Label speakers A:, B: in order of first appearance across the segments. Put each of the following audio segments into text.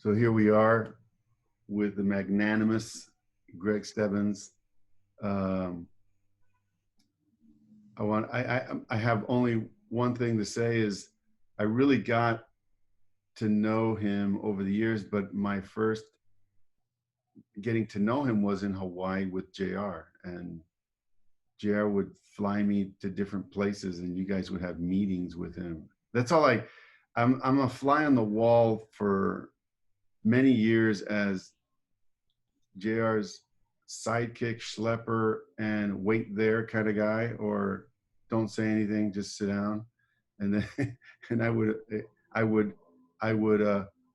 A: So here we are with the magnanimous Greg Stebbins. I have only one thing to say is I really got to know him over the years, but my first getting to know him was in Hawaii with JR, and JR would fly me to different places and you guys would have meetings with him. That's all I'm a fly on the wall for many years as JR's sidekick, schlepper, and wait there kind of guy, or don't say anything, just sit down. And then, and I would,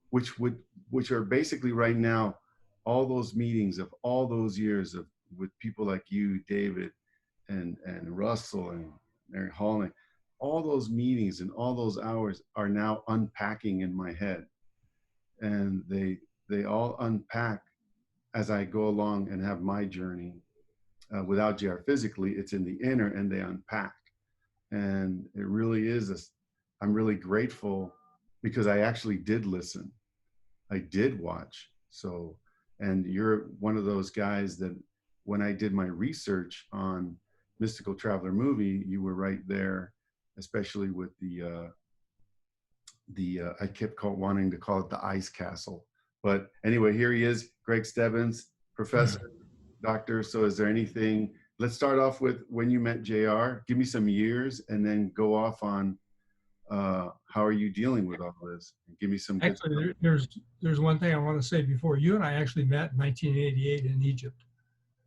A: which are basically right now, all those meetings of all those years of with people like you, David, and Russell and Mary Halling, all those meetings and all those hours are now unpacking in my head, and they all unpack as I go along and have my journey. Without JR physically, it's in the inner, and they unpack. And it really is I'm really grateful because I actually did listen. I did watch. So, and you're one of those guys that when I did my research on Mystical Traveler movie, you were right there, especially with the I kept wanting to call it the ice castle. But anyway, here he is, Greg Stebbins, professor, doctor. So is there anything, let's start off with when you met JR, give me some years, and then go off on how are you dealing with all this? Give me some good
B: Actually, there's one thing I want to say before. You and I actually met in 1988 in Egypt.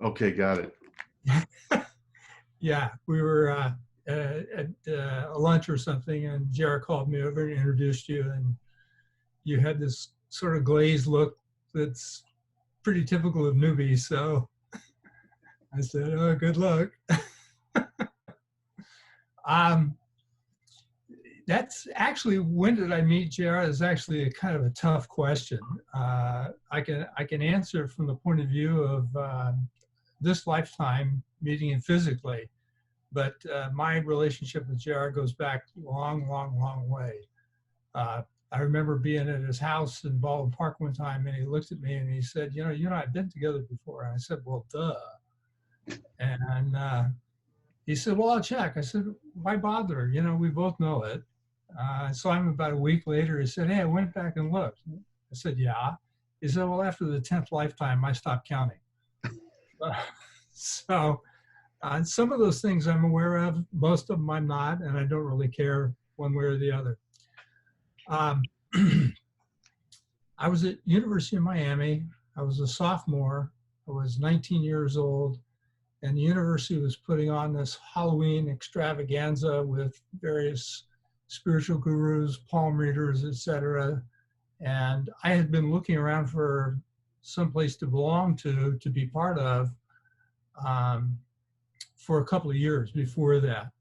A: Okay, got it.
B: Yeah, we were at a lunch or something, and JR called me over and introduced you, and you had this sort of glazed look that's pretty typical of newbies. So I said, "Oh, good luck." That's actually, when did I meet JR? Is actually a kind of a tough question. I can answer from the point of view of this lifetime meeting him physically, but my relationship with JR goes back long way. I remember being at his house in Baldwin Park one time, and he looked at me and he said, you and I have been together before. And I said, well, duh. And he said, well, I'll check. I said, why bother? We both know it. So I'm about a week later, he said, hey, I went back and looked. I said, yeah. He said, well, after the 10th lifetime, I stopped counting. So some of those things I'm aware of, most of them I'm not, and I don't really care one way or the other. I was at University of Miami. I was a sophomore. I was 19 years old, and the university was putting on this Halloween extravaganza with various spiritual gurus, palm readers, etc. And I had been looking around for some place to belong to be part of, for a couple of years before that.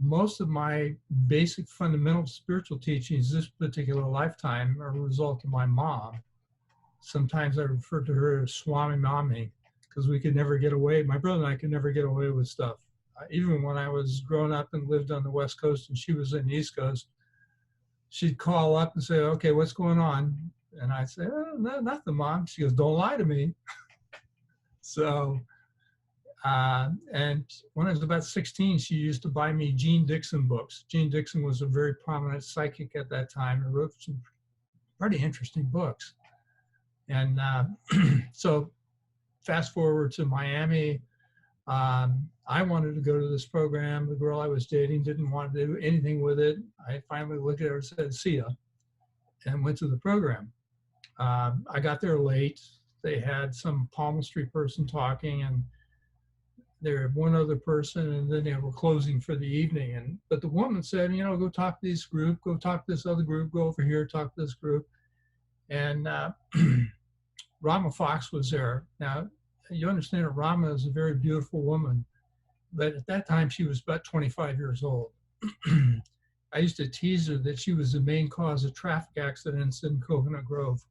B: Most of my basic fundamental spiritual teachings this particular lifetime are a result of my mom. Sometimes I refer to her as Swami Mommy, because we could never get away. My brother and I could never get away with stuff. Even when I was growing up and lived on the West Coast and she was in the East Coast, she'd call up and say, okay, what's going on? And I'd say, oh, no, nothing, Mom. She goes, don't lie to me. So, and when I was about 16, she used to buy me Jean Dixon books. Jean Dixon was a very prominent psychic at that time and wrote some pretty interesting books. And so fast forward to Miami, I wanted to go to this program. The girl I was dating didn't want to do anything with it. I finally looked at her and said, see ya, and went to the program. I got there late. They had some palmistry person talking, and there was one other person, and then they were closing for the evening. But the woman said, go talk to this group, go talk to this other group, go over here, talk to this group. And Rama Fox was there. Now, you understand that Rama is a very beautiful woman, but at that time she was about 25 years old. I used to tease her that she was the main cause of traffic accidents in Coconut Grove.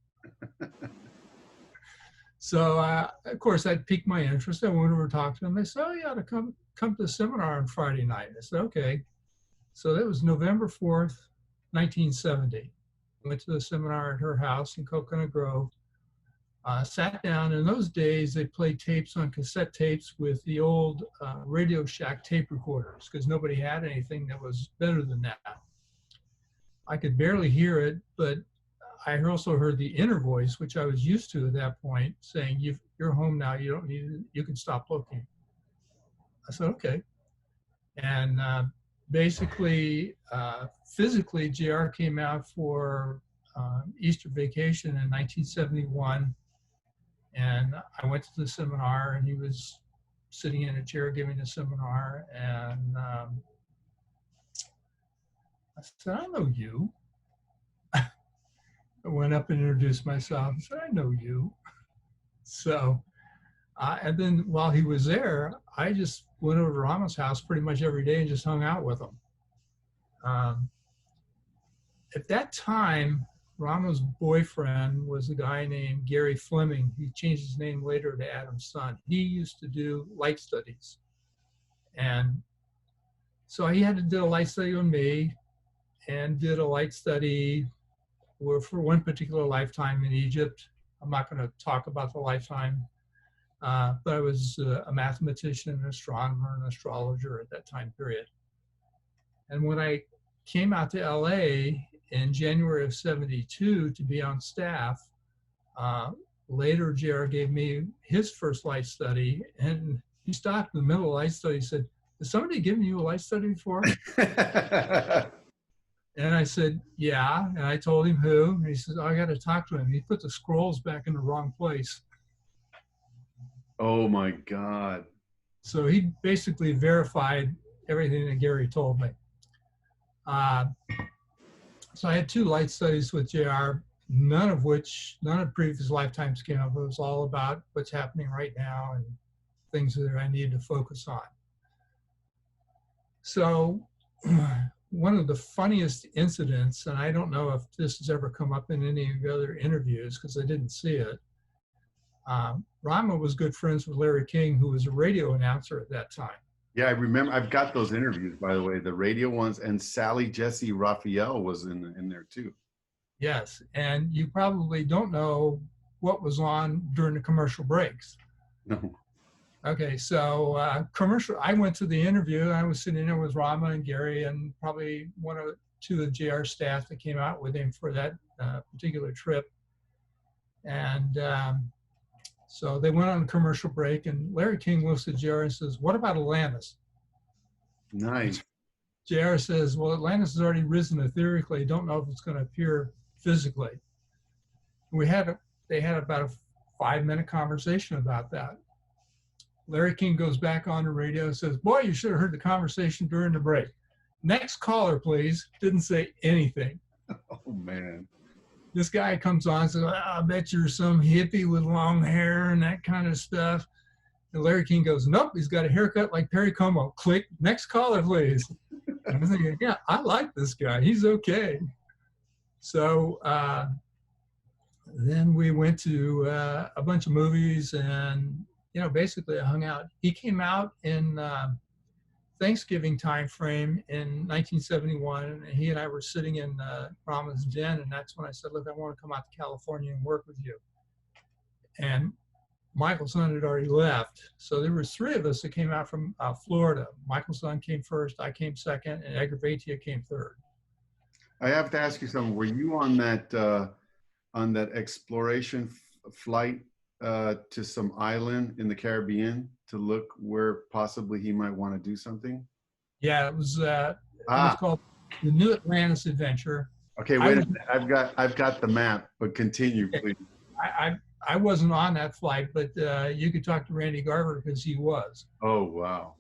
B: So, of course, that piqued my interest. I went over to talk to them. They said, oh, you ought to come to the seminar on Friday night. I said, okay. So that was November 4th, 1970. went to the seminar at her house in Coconut Grove. Sat down. In those days, they played tapes on cassette tapes with the old Radio Shack tape recorders because nobody had anything that was better than that. I could barely hear it, but I also heard the inner voice, which I was used to at that point, saying, "You're home now. You don't need it. You can stop looking." I said, "Okay." And basically, physically, JR came out for Easter vacation in 1971. And I went to the seminar, and he was sitting in a chair giving a seminar. And I said, "I know you." I went up and introduced myself. I said, "I know you." So, and then while he was there, I just went over to Rama's house pretty much every day and just hung out with him. At that time, Rama's boyfriend was a guy named Gary Fleming. He changed his name later to Adam's son. He used to do light studies. And so he had to do a light study on me and did a light study for one particular lifetime in Egypt. I'm not going to talk about the lifetime, but I was a mathematician, an astronomer, and astrologer at that time period. And when I came out to LA in January of '72 to be on staff, later JR gave me his first light study, and he stopped in the middle of the light study and said, "Has somebody given you a light study before?" And I said, "Yeah." And I told him who, and he says, "Oh, I got to talk to him." He put the scrolls back in the wrong place.
A: Oh my God.
B: So he basically verified everything that Gary told me. So I had 2 light studies with JR, none of previous lifetimes came up. It was all about what's happening right now and things that I needed to focus on. So one of the funniest incidents, and I don't know if this has ever come up in any of the other interviews because I didn't see it, Rama was good friends with Larry King, who was a radio announcer at that time.
A: Yeah, I remember. I've got those interviews, by the way, the radio ones, and Sally Jesse Raphael was in there too.
B: Yes, and you probably don't know what was on during the commercial breaks.
A: No.
B: Okay, so I went to the interview. I was sitting there with Rama and Gary and probably 1 or 2 of JR's staff that came out with him for that particular trip. And so they went on a commercial break, and Larry King looks at JR and says, "What about Atlantis?"
A: Nice.
B: JR says, "Well, Atlantis has already risen etherically. Don't know if it's going to appear physically." They had about a 5-minute conversation about that. Larry King goes back on the radio and says, "Boy, you should have heard the conversation during the break. Next caller, please." Didn't say anything.
A: Oh man.
B: This guy comes on and says, "I bet you're some hippie with long hair and that kind of stuff." And Larry King goes, "Nope, he's got a haircut like Perry Como." Click, "Next caller, please." And I'm thinking, yeah, I like this guy. He's okay. So then we went to a bunch of movies, and basically I hung out. He came out in Thanksgiving time frame in 1971, and he and I were sitting in Rama's den, and that's when I said, "Look, I want to come out to California and work with you." And Michael's son had already left, so there were 3 of us that came out from Florida. Michael's son came first, I came second, and Edgar Vaitia came third.
A: I have to ask you something. Were you on that exploration flight to some island in the Caribbean to look where possibly he might want to do something?
B: Yeah, it was called the New Atlantis Adventure.
A: Okay, wait a minute. I've got the map, but continue, please.
B: I wasn't on that flight, but you could talk to Randy Garver because he was.
A: Oh, wow.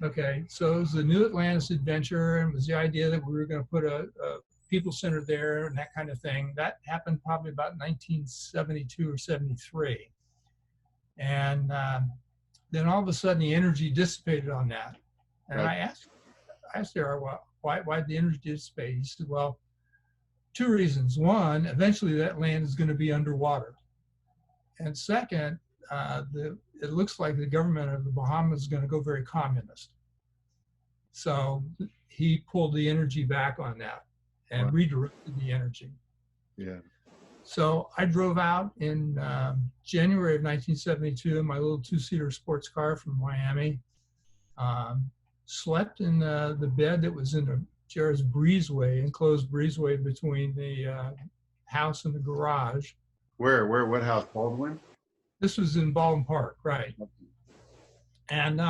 B: Okay, so it was the New Atlantis Adventure, and it was the idea that we were going to put a people center there and that kind of thing. That happened probably about 1972 or 73. And then all of a sudden the energy dissipated on that. And right. I asked her, "Well, why did the energy dissipate?" He said, "Well, 2 reasons. One, eventually that land is going to be underwater. And second, it looks like the government of the Bahamas is going to go very communist." So he pulled the energy back on that and redirected the energy.
A: Yeah.
B: So I drove out in January of 1972 in my little two-seater sports car from Miami. Slept in the bed that was in a Jared's breezeway, enclosed breezeway between the house and the garage.
A: What house? Baldwin?
B: This was in Baldwin Park, right? And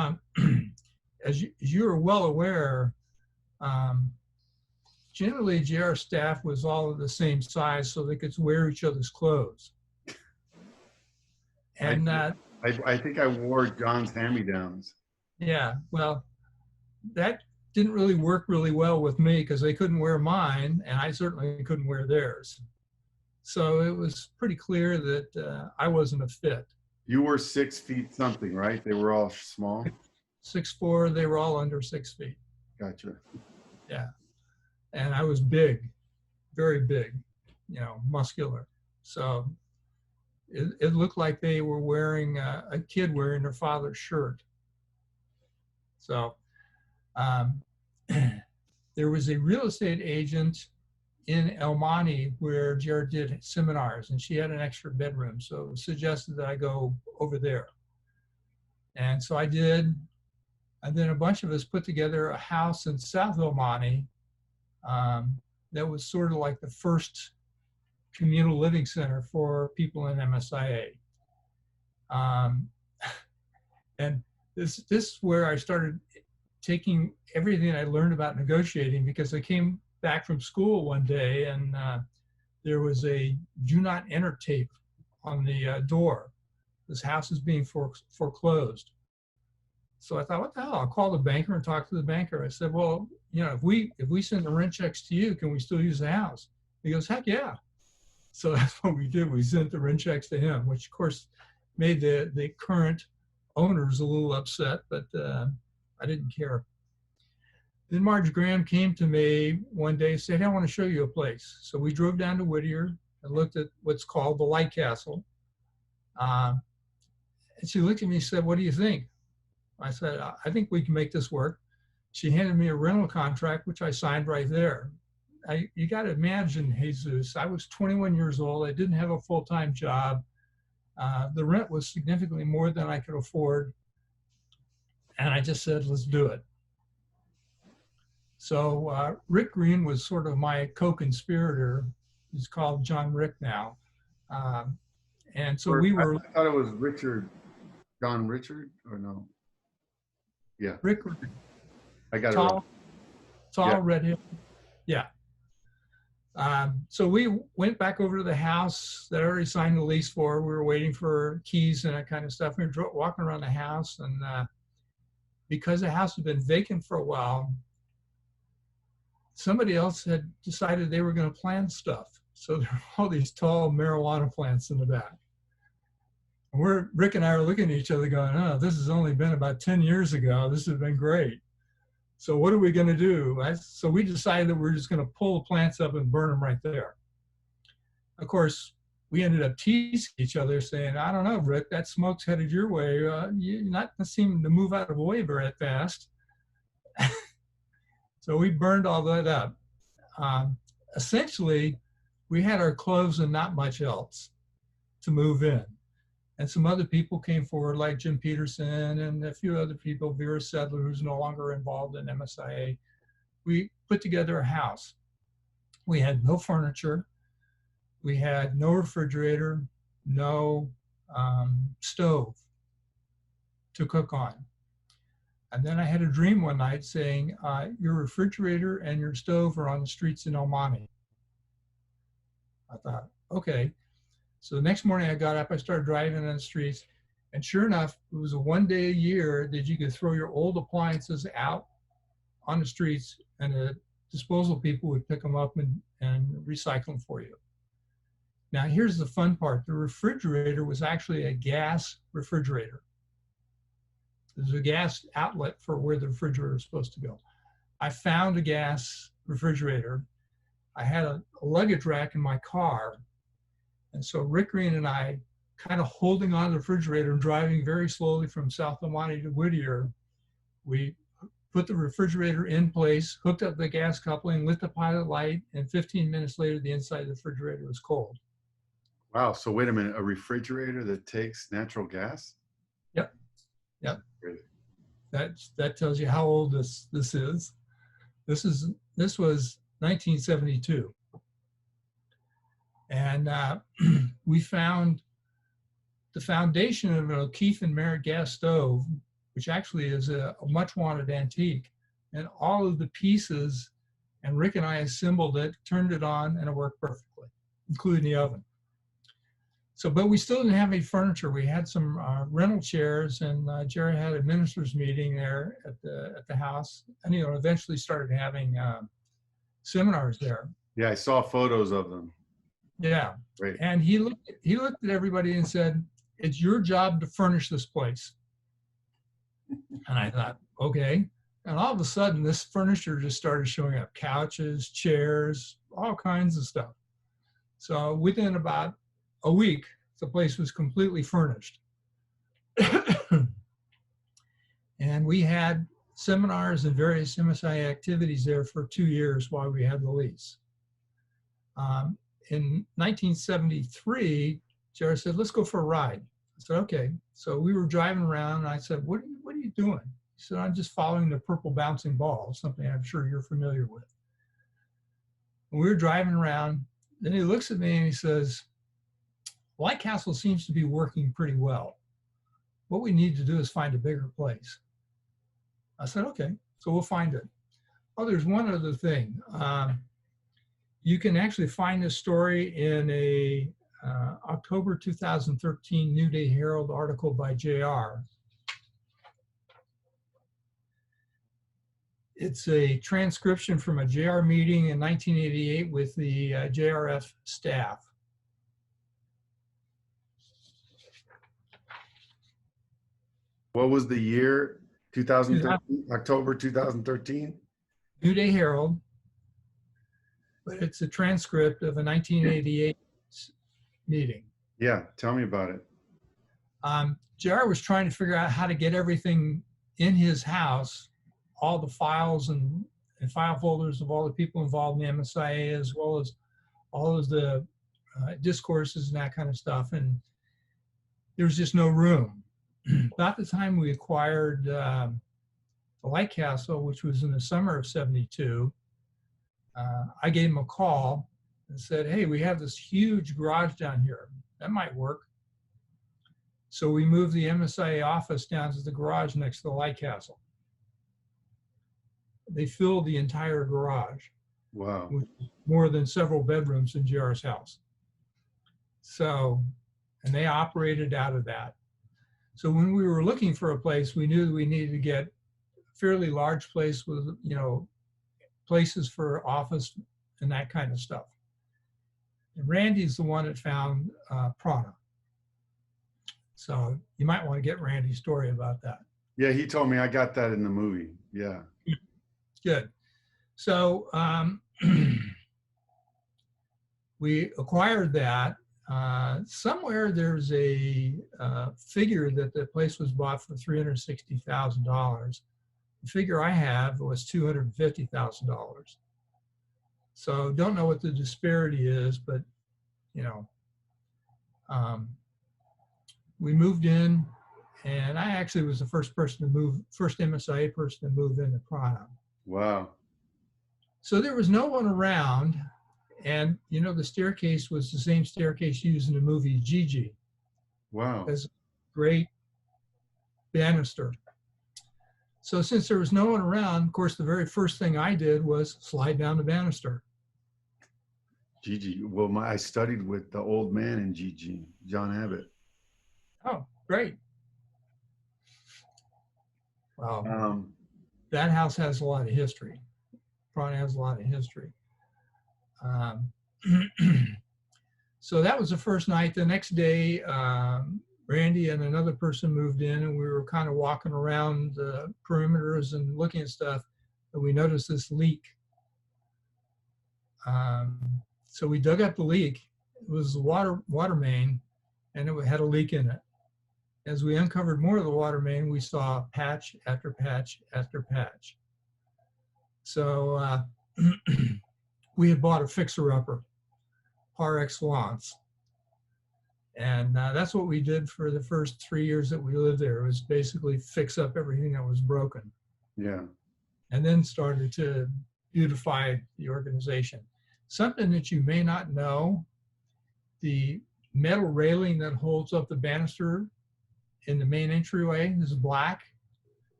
B: as you are well aware, generally JR staff was all of the same size so they could wear each other's clothes. And
A: I think I wore John's hand-me-downs.
B: yeah, well, that didn't really work really well with me because they couldn't wear mine and I certainly couldn't wear theirs. So it was pretty clear that I wasn't a fit.
A: You were 6 feet something, right? They were all small?
B: 6'4", they were all under 6 feet.
A: Gotcha.
B: Yeah. And I was big, very big, muscular. So it looked like they were wearing a kid wearing their father's shirt. So there was a real estate agent in El Monte where Jared did seminars, and she had an extra bedroom. So it was suggested that I go over there. And so I did. And then a bunch of us put together a house in South El Monte that was sort of like the first communal living center for people in MSIA. And this is where I started taking everything I learned about negotiating, because I came back from school one day and there was a do not enter tape on the door. This house is being foreclosed. So I thought, what the hell? I'll call the banker and talk to the banker. I said, well, if we send the rent checks to you, can we still use the house? He goes, heck yeah. So that's what we did. We sent the rent checks to him, which of course made the current owners a little upset, but I didn't care. Then Marge Graham came to me one day and said, hey, I want to show you a place. So we drove down to Whittier and looked at what's called the Light Castle. And she looked at me and said, what do you think? I said, I think we can make this work. She handed me a rental contract, which I signed right there. You got to imagine, Jesus, I was 21 years old. I didn't have a full-time job. The rent was significantly more than I could afford. And I just said, let's do it. So Rick Green was sort of my co-conspirator. He's called John Rick now. And so we were—
A: I thought it was Richard, John Richard, or no? Yeah.
B: Rick,
A: I got
B: tall,
A: it wrong.
B: Tall,
A: Yeah.
B: redhead. Yeah. So we went back over to the house that I already signed the lease for. We were waiting for keys and that kind of stuff. We were walking around the house, and because the house had been vacant for a while, somebody else had decided they were going to plant stuff. So there were all these tall marijuana plants in the back. And Rick and I are looking at each other going, oh, this has only been about 10 years ago. This has been great. So what are we going to do? So we decided that we're just going to pull the plants up and burn them right there. Of course, we ended up teasing each other saying, I don't know, Rick, that smoke's headed your way. You're not seeming to move out of the way very fast. So we burned all that up. Essentially, we had our clothes and not much else to move in. And some other people came forward, like Jim Peterson and a few other people, Vera Sedler, who's no longer involved in MSIA. We put together a house. We had no furniture. We had no refrigerator, no stove to cook on. And then I had a dream one night saying, your refrigerator and your stove are on the streets in El Monte. I thought, okay. So the next morning I got up, I started driving on the streets, and sure enough, it was a one day a year that you could throw your old appliances out on the streets, and the disposal people would pick them up and recycle them for you. Now here's the fun part. The refrigerator was actually a gas refrigerator. There's a gas outlet for where the refrigerator is supposed to go. I found a gas refrigerator. I had a luggage rack in my car. And so Rick Green and I, kind of holding on to the refrigerator and driving very slowly from South El Monte to Whittier, we put the refrigerator in place, hooked up the gas coupling, lit the pilot light, and 15 minutes later, the inside of the refrigerator was cold.
A: Wow. So wait a minute, a refrigerator that takes natural gas?
B: Yep. Yep.
A: Great.
B: That tells you how old this is. This was 1972. And we found the foundation of an O'Keefe and Merritt gas stove, which actually is a much wanted antique, and all of the pieces, and Rick and I assembled it, turned it on, and it worked perfectly, including the oven. So, but we still didn't have any furniture. We had some rental chairs, and Jerry had a ministers' meeting there at the house, and eventually started having seminars there.
A: Yeah, I saw photos of them.
B: Yeah.
A: Great.
B: And he looked at everybody and said, "It's your job to furnish this place." And I thought, okay. And all of a sudden, this furniture just started showing up: couches, chairs, all kinds of stuff. So within about a week, the place was completely furnished. And we had seminars and various MSIA activities there for 2 years while we had the lease. In 1973, Jared said, "Let's go for a ride." I said, "Okay." So we were driving around, and I said, what are you doing?" He said, "I'm just following the purple bouncing ball," something I'm sure you're familiar with. And we were driving around. Then he looks at me and he says, "White Castle seems to be working pretty well. What we need to do is find a bigger place." I said, "Okay, so we'll find it." Oh, there's one other thing. You can actually find this story in a October 2013 New Day Herald article by JR. It's a transcription from a JR meeting in 1988 with the JRF staff.
A: What was the year? 2013, October 2013?
B: New Day Herald, but it's a transcript of a 1988 meeting.
A: Yeah, tell me about it.
B: JR was trying to figure out how to get everything in his house, all the files and file folders of all the people involved in the MSIA, as well as all of the discourses and that kind of stuff. And there was just no room. About the time we acquired the White Castle, which was in the summer of '72, I gave him a call and said, "Hey, we have this huge garage down here. That might work." So we moved the MSIA office down to the garage next to the White Castle. They filled the entire garage.
A: Wow.
B: With more than several bedrooms in JR's house. So, and they operated out of that. So when we were looking for a place, we knew that we needed to get a fairly large place with, places for office and that kind of stuff. And Randy's the one that found Prana. So you might want to get Randy's story about that.
A: Yeah, he told me. I got that in the movie. Yeah.
B: Good. So we acquired that. Somewhere there's a figure that the place was bought for $360,000. The figure I have was $250,000. So don't know what the disparity is, but we moved in, and I actually was the first MSIA person to move into Prana.
A: Wow. So
B: there was no one around, and the staircase was the same staircase used in the movie Gigi.
A: Wow.
B: As a great banister. So since there was no one around, of course, the very first thing I did was slide down the banister.
A: Gigi. Well, I studied with the old man in Gigi, John Abbott.
B: Oh, great. Wow. That house has a lot of history. Prana has a lot of history. So that was the first night. The next day, Randy and another person moved in, and we were kind of walking around the perimeters and looking at stuff, and we noticed this leak. So we dug up the leak. It was the water main, and it had a leak in it. As we uncovered more of the water main, we saw patch after patch after patch. So we had bought a fixer-upper par excellence. And that's what we did for the first 3 years that we lived there. It was basically fix up everything that was broken.
A: Yeah.
B: And then started to beautify the organization. Something that you may not know, the metal railing that holds up the banister in the main entryway is black.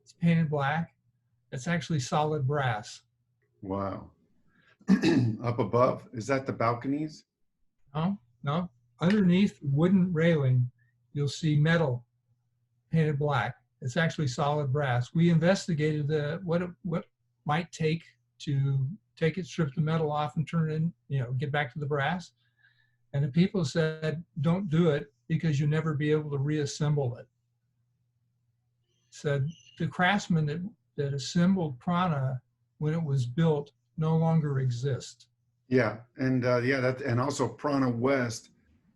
B: It's painted black. It's actually solid brass.
A: Wow. Up above, is that the balconies?
B: No. Underneath the wooden railing, you'll see metal painted black. It's actually solid brass. We investigated what might take to take it, strip the metal off and turn it in, get back to the brass. And the people said, don't do it because you'll never be able to reassemble it. Said the craftsmen that assembled Prana when it was built no longer exist.
A: Yeah, and and also Prana West,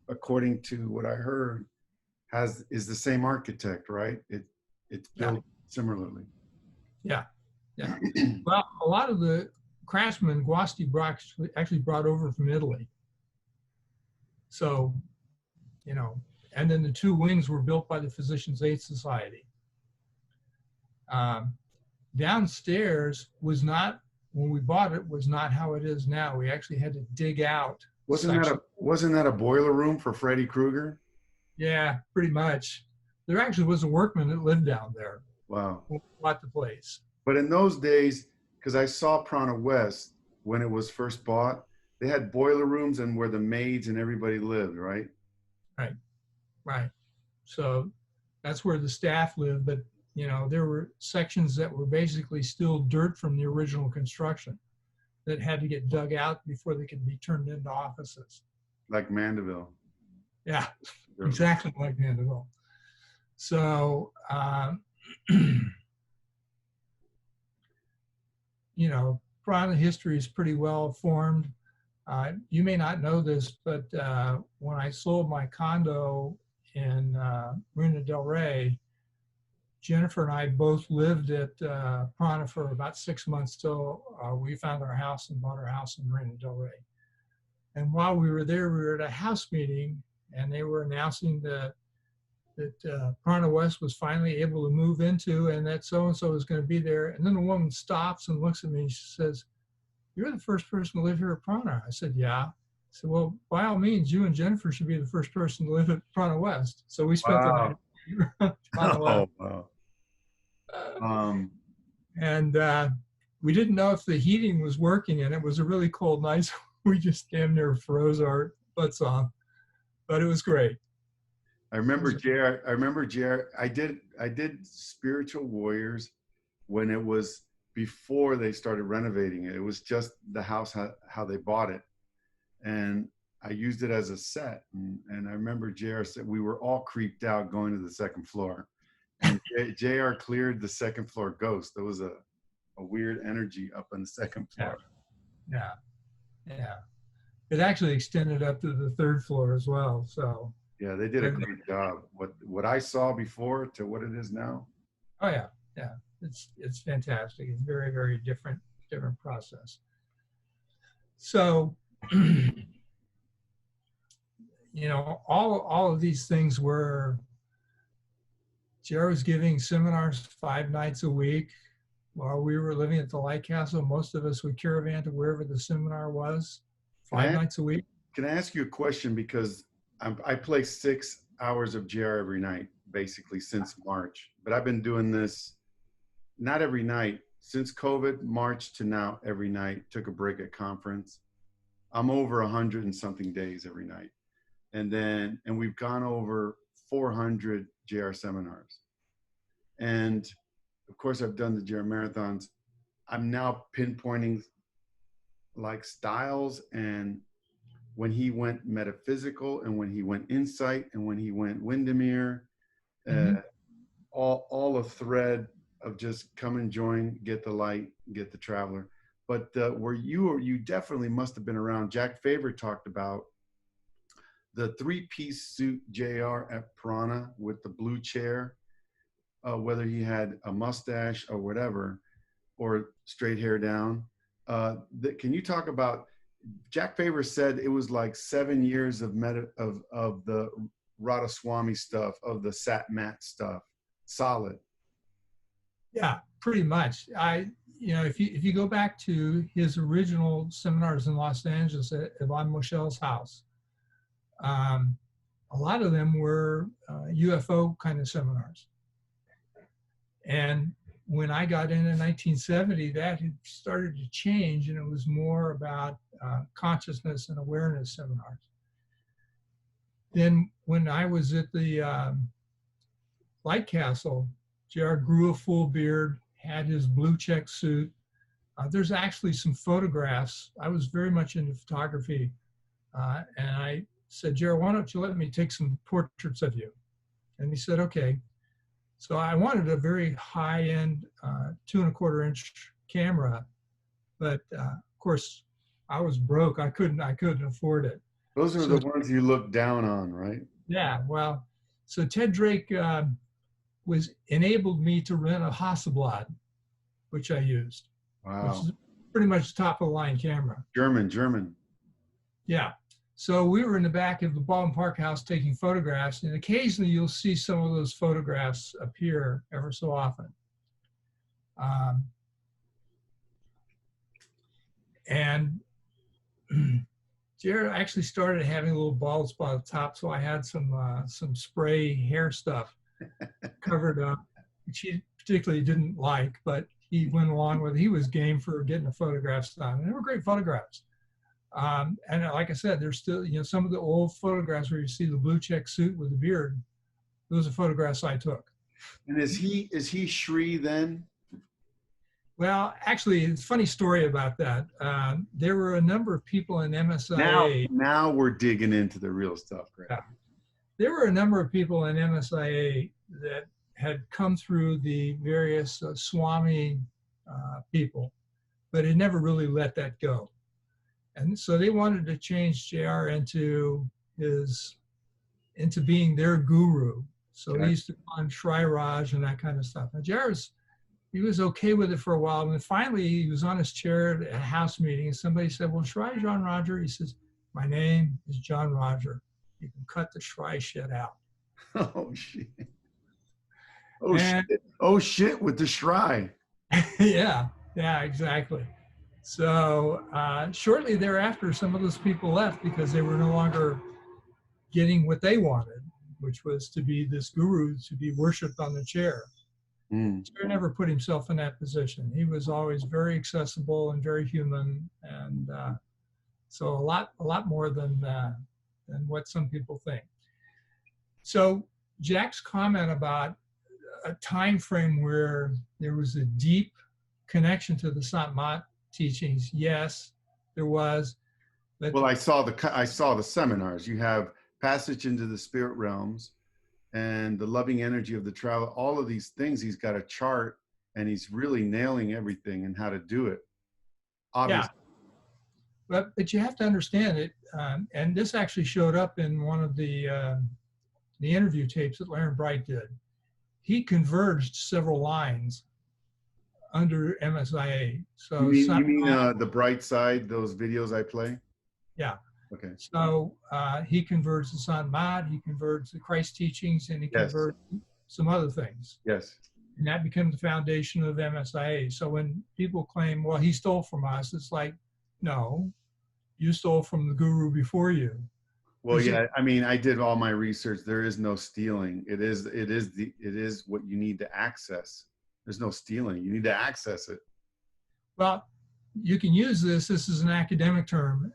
A: according to what I heard, is the same architect, right? It's built similarly.
B: Yeah. Well, a lot of the craftsmen Guasti actually brought over from Italy. So, and then the two wings were built by the Physicians' Aid Society. Downstairs was not, when we bought it, was not how it is now. We actually had to dig out.
A: Wasn't that a boiler room for Freddy Krueger?
B: Yeah, pretty much. There actually was a workman that lived down there.
A: Wow.
B: Who bought the place.
A: But in those days, because I saw Prana West when it was first bought, they had boiler rooms and where the maids and everybody lived, right?
B: Right. So that's where the staff lived, but there were sections that were basically still dirt from the original construction that had to get dug out before they could be turned into offices.
A: Like Mandeville.
B: Yeah, exactly like Mandeville. So, Prana history is pretty well formed. You may not know this, but when I sold my condo in Marina del Rey, Jennifer and I both lived at Prana for about 6 months till we found our house and bought our house in Marina del Rey. And while we were there, we were at a house meeting, and they were announcing that Prana West was finally able to move into, and that so-and-so is going to be there. And then the woman stops and looks at me and she says, "You're the first person to live here at Prana." I said, "Yeah." I said, "Well, by all means, you and Jennifer should be the first person to live at Prana West." So we spent the night at Prana West.
A: Wow.
B: And we didn't know if the heating was working, and it was a really cold night, so we just damn near froze our butts off. But it was great.
A: I remember JR. I did Spiritual Warriors when it was before they started renovating it. It was just the house, how they bought it. And I used it as a set. And I remember JR said we were all creeped out going to the second floor. And JR cleared the second floor ghost. There was a weird energy up on the second floor.
B: Yeah. It actually extended up to the third floor as well. So
A: yeah, they did a great job. What I saw before to what it is now.
B: Oh yeah. It's fantastic. It's very, very different process. So all of these things were. JR was giving seminars 5 nights a week while we were living at the Light Castle. Most of us would caravan to wherever the seminar was, 5 nights a week.
A: Can I ask you a question? Because I play 6 hours of JR every night, basically since March. But I've been doing this, not every night, since COVID, March to now, every night. Took a break at conference. I'm over 100 and something days every night. And we've gone over 400 JR seminars. And of course, I've done the JR marathons. I'm now pinpointing like styles, and when he went metaphysical and when he went insight and when he went Windermere, all a thread of just come and join, get the light, get the traveler. But you definitely must have been around. Jack Faber talked about the three-piece suit JR at Piranha with the blue chair, whether he had a mustache or whatever, or straight hair down. Can you talk about, Jack Faber said it was like 7 years of the Radhaswami stuff, of the Sat Mat stuff, solid.
B: Yeah, pretty much. If you go back to his original seminars in Los Angeles at Yvonne Moshel's house, a lot of them were UFO kind of seminars. And when I got in 1970, that had started to change, and it was more about consciousness and awareness seminars. Then when I was at the Light Castle, JR grew a full beard, had his blue check suit. There's actually some photographs. I was very much into photography, and I said, JR, why don't you let me take some portraits of you? And he said, okay. So I wanted a very high-end 2¼ inch camera, but of course I was broke. I couldn't afford it.
A: Those are the ones you look down on, right?
B: Yeah. Well, so Ted Drake enabled me to rent a Hasselblad, which I used.
A: Wow.
B: Which is pretty much top of the line camera.
A: German.
B: Yeah. So we were in the back of the Baldwin Park House taking photographs, and occasionally you'll see some of those photographs appear ever so often. And Jared actually started having a little bald spot at the top, so I had some spray hair stuff covered up, which he particularly didn't like, but he went along with it. He was game for getting the photographs done, and they were great photographs. And like I said, there's still, some of the old photographs where you see the blue check suit with the beard. Those are photographs I took.
A: And is he Shri then?
B: Well, actually, it's a funny story about that. There were a number of people in MSIA.
A: Now we're digging into the real stuff, Greg.
B: Yeah. There were a number of people in MSIA that had come through the various Swami people, but had never really let that go. And so they wanted to change JR into being their guru. So
A: Okay.
B: he used to go on Shri Raj and that kind of stuff. And JR he was okay with it for a while. And then finally he was on his chair at a house meeting and somebody said, well, Shri John Roger, he says, my name is John Roger. You can cut the Shri shit out.
A: Oh, shit. Oh, shit with the Shri.
B: Yeah, exactly. So shortly thereafter, some of those people left because they were no longer getting what they wanted, which was to be this guru, to be worshipped on the chair.
A: Mm.
B: He never put himself in that position. He was always very accessible and very human, and so a lot more than what some people think. So Jack's comment about a time frame where there was a deep connection to the Sant Mat teachings, yes, there was. But
A: Well, I saw the seminars. You have Passage into the Spirit Realms and the loving energy of the travel. All of these things, he's got a chart, and he's really nailing everything and how to do it. Obviously.
B: Yeah. But you have to understand it, and this actually showed up in one of the interview tapes that Larry Bright did. He converged several lines under MSIA. So
A: you mean the Bright Side, those videos I play?
B: Yeah.
A: Okay.
B: So he converts the Sant Mat, he converts the Christ teachings, and he converts some other things.
A: Yes.
B: And that becomes the foundation of MSIA. So when people claim, well, he stole from us, it's like, no, you stole from the guru before you.
A: Well, yeah, I mean, I did all my research. There is no stealing. It is what you need to access. There's no stealing. You need to access it.
B: Well, you can use this. This is an academic term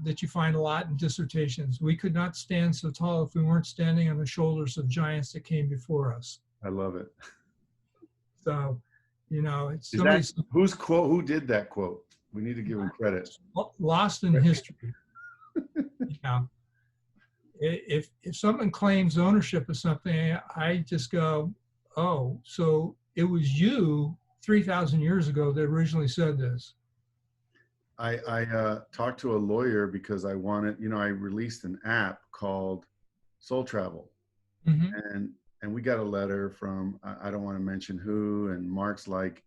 B: that you find a lot in dissertations. We could not stand so tall if we weren't standing on the shoulders of giants that came before us.
A: I love it.
B: So, it's
A: whose quote? Who did that quote? We need to give him credit.
B: Lost in history. If someone claims ownership of something, I just go, oh, so it was you 3,000 years ago that originally said this.
A: I talked to a lawyer because I wanted, I released an app called Soul Travel,
B: Hmm.
A: and we got a letter from, I don't want to mention who, and Mark's like,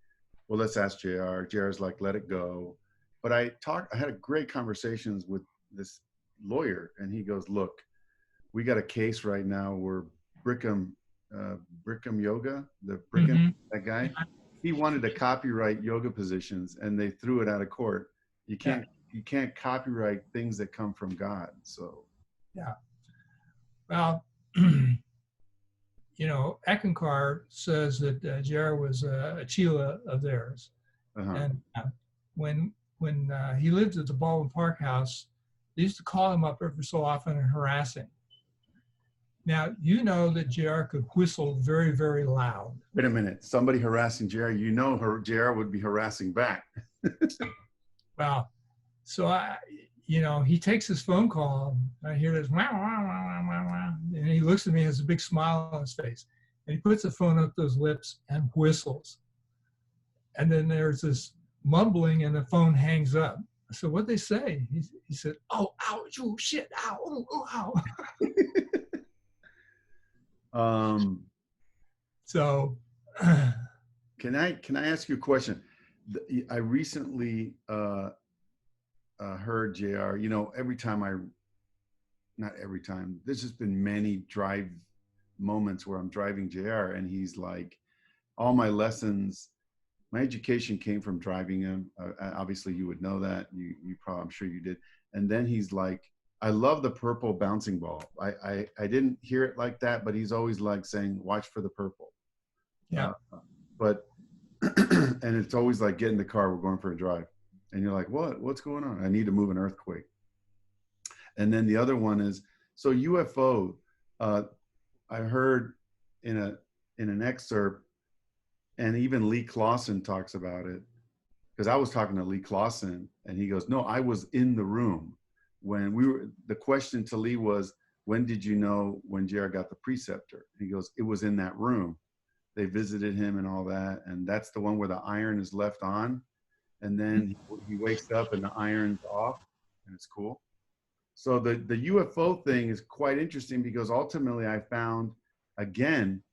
A: well, let's ask JR. JR's like, let it go. But I had a great conversations with this lawyer, and he goes, look, we got a case right now where Brigham, Brigham Yoga, the Brigham,
B: Hmm.
A: that guy, he wanted to copyright yoga positions, and they threw it out of court. You
B: Yeah.
A: can't you can't copyright things that come from God. So
B: Yeah. Well, Eckankar says that JR was a Chila of theirs.
A: uh-huh.
B: And when he lived at the Baldwin Park house, they used to call him up every so often and harass him. Now, you know that JR could whistle very, very loud.
A: Wait a minute, somebody harassing JR, JR would be harassing back.
B: Well, so he takes his phone call. And I hear this, wah, wah, wah, wah, wah, and he looks at me, has a big smile on his face. And he puts the phone up to his lips and whistles. And then there's this mumbling and the phone hangs up. So what they say, he said, oh, ow, you shit, ow, oh, ow. So
A: Can I ask you a question? I recently heard JR, every time not every time, there's just been many drive moments where I'm driving JR, and he's like, all my lessons, my education came from driving him. Obviously you would know that. You probably, I'm sure you did. And then he's like, I love the purple bouncing ball. I didn't hear it like that, but he's always like saying, watch for the purple.
B: yeah.
A: But and it's always like, get in the car, we're going for a drive. And you're like, what's going on? I need to move an earthquake. And then the other one is, so UFO, I heard in an excerpt, and even Lee Clausen talks about it, because I was talking to Lee Clausen, and he goes, no, I was in the room when the question to Lee was, when did you know when JR got the preceptor? And he goes, it was in that room. They visited him and all that. And that's the one where the iron is left on. And then he wakes up and the iron's off, and it's cool. So the UFO thing is quite interesting, because ultimately I found, again,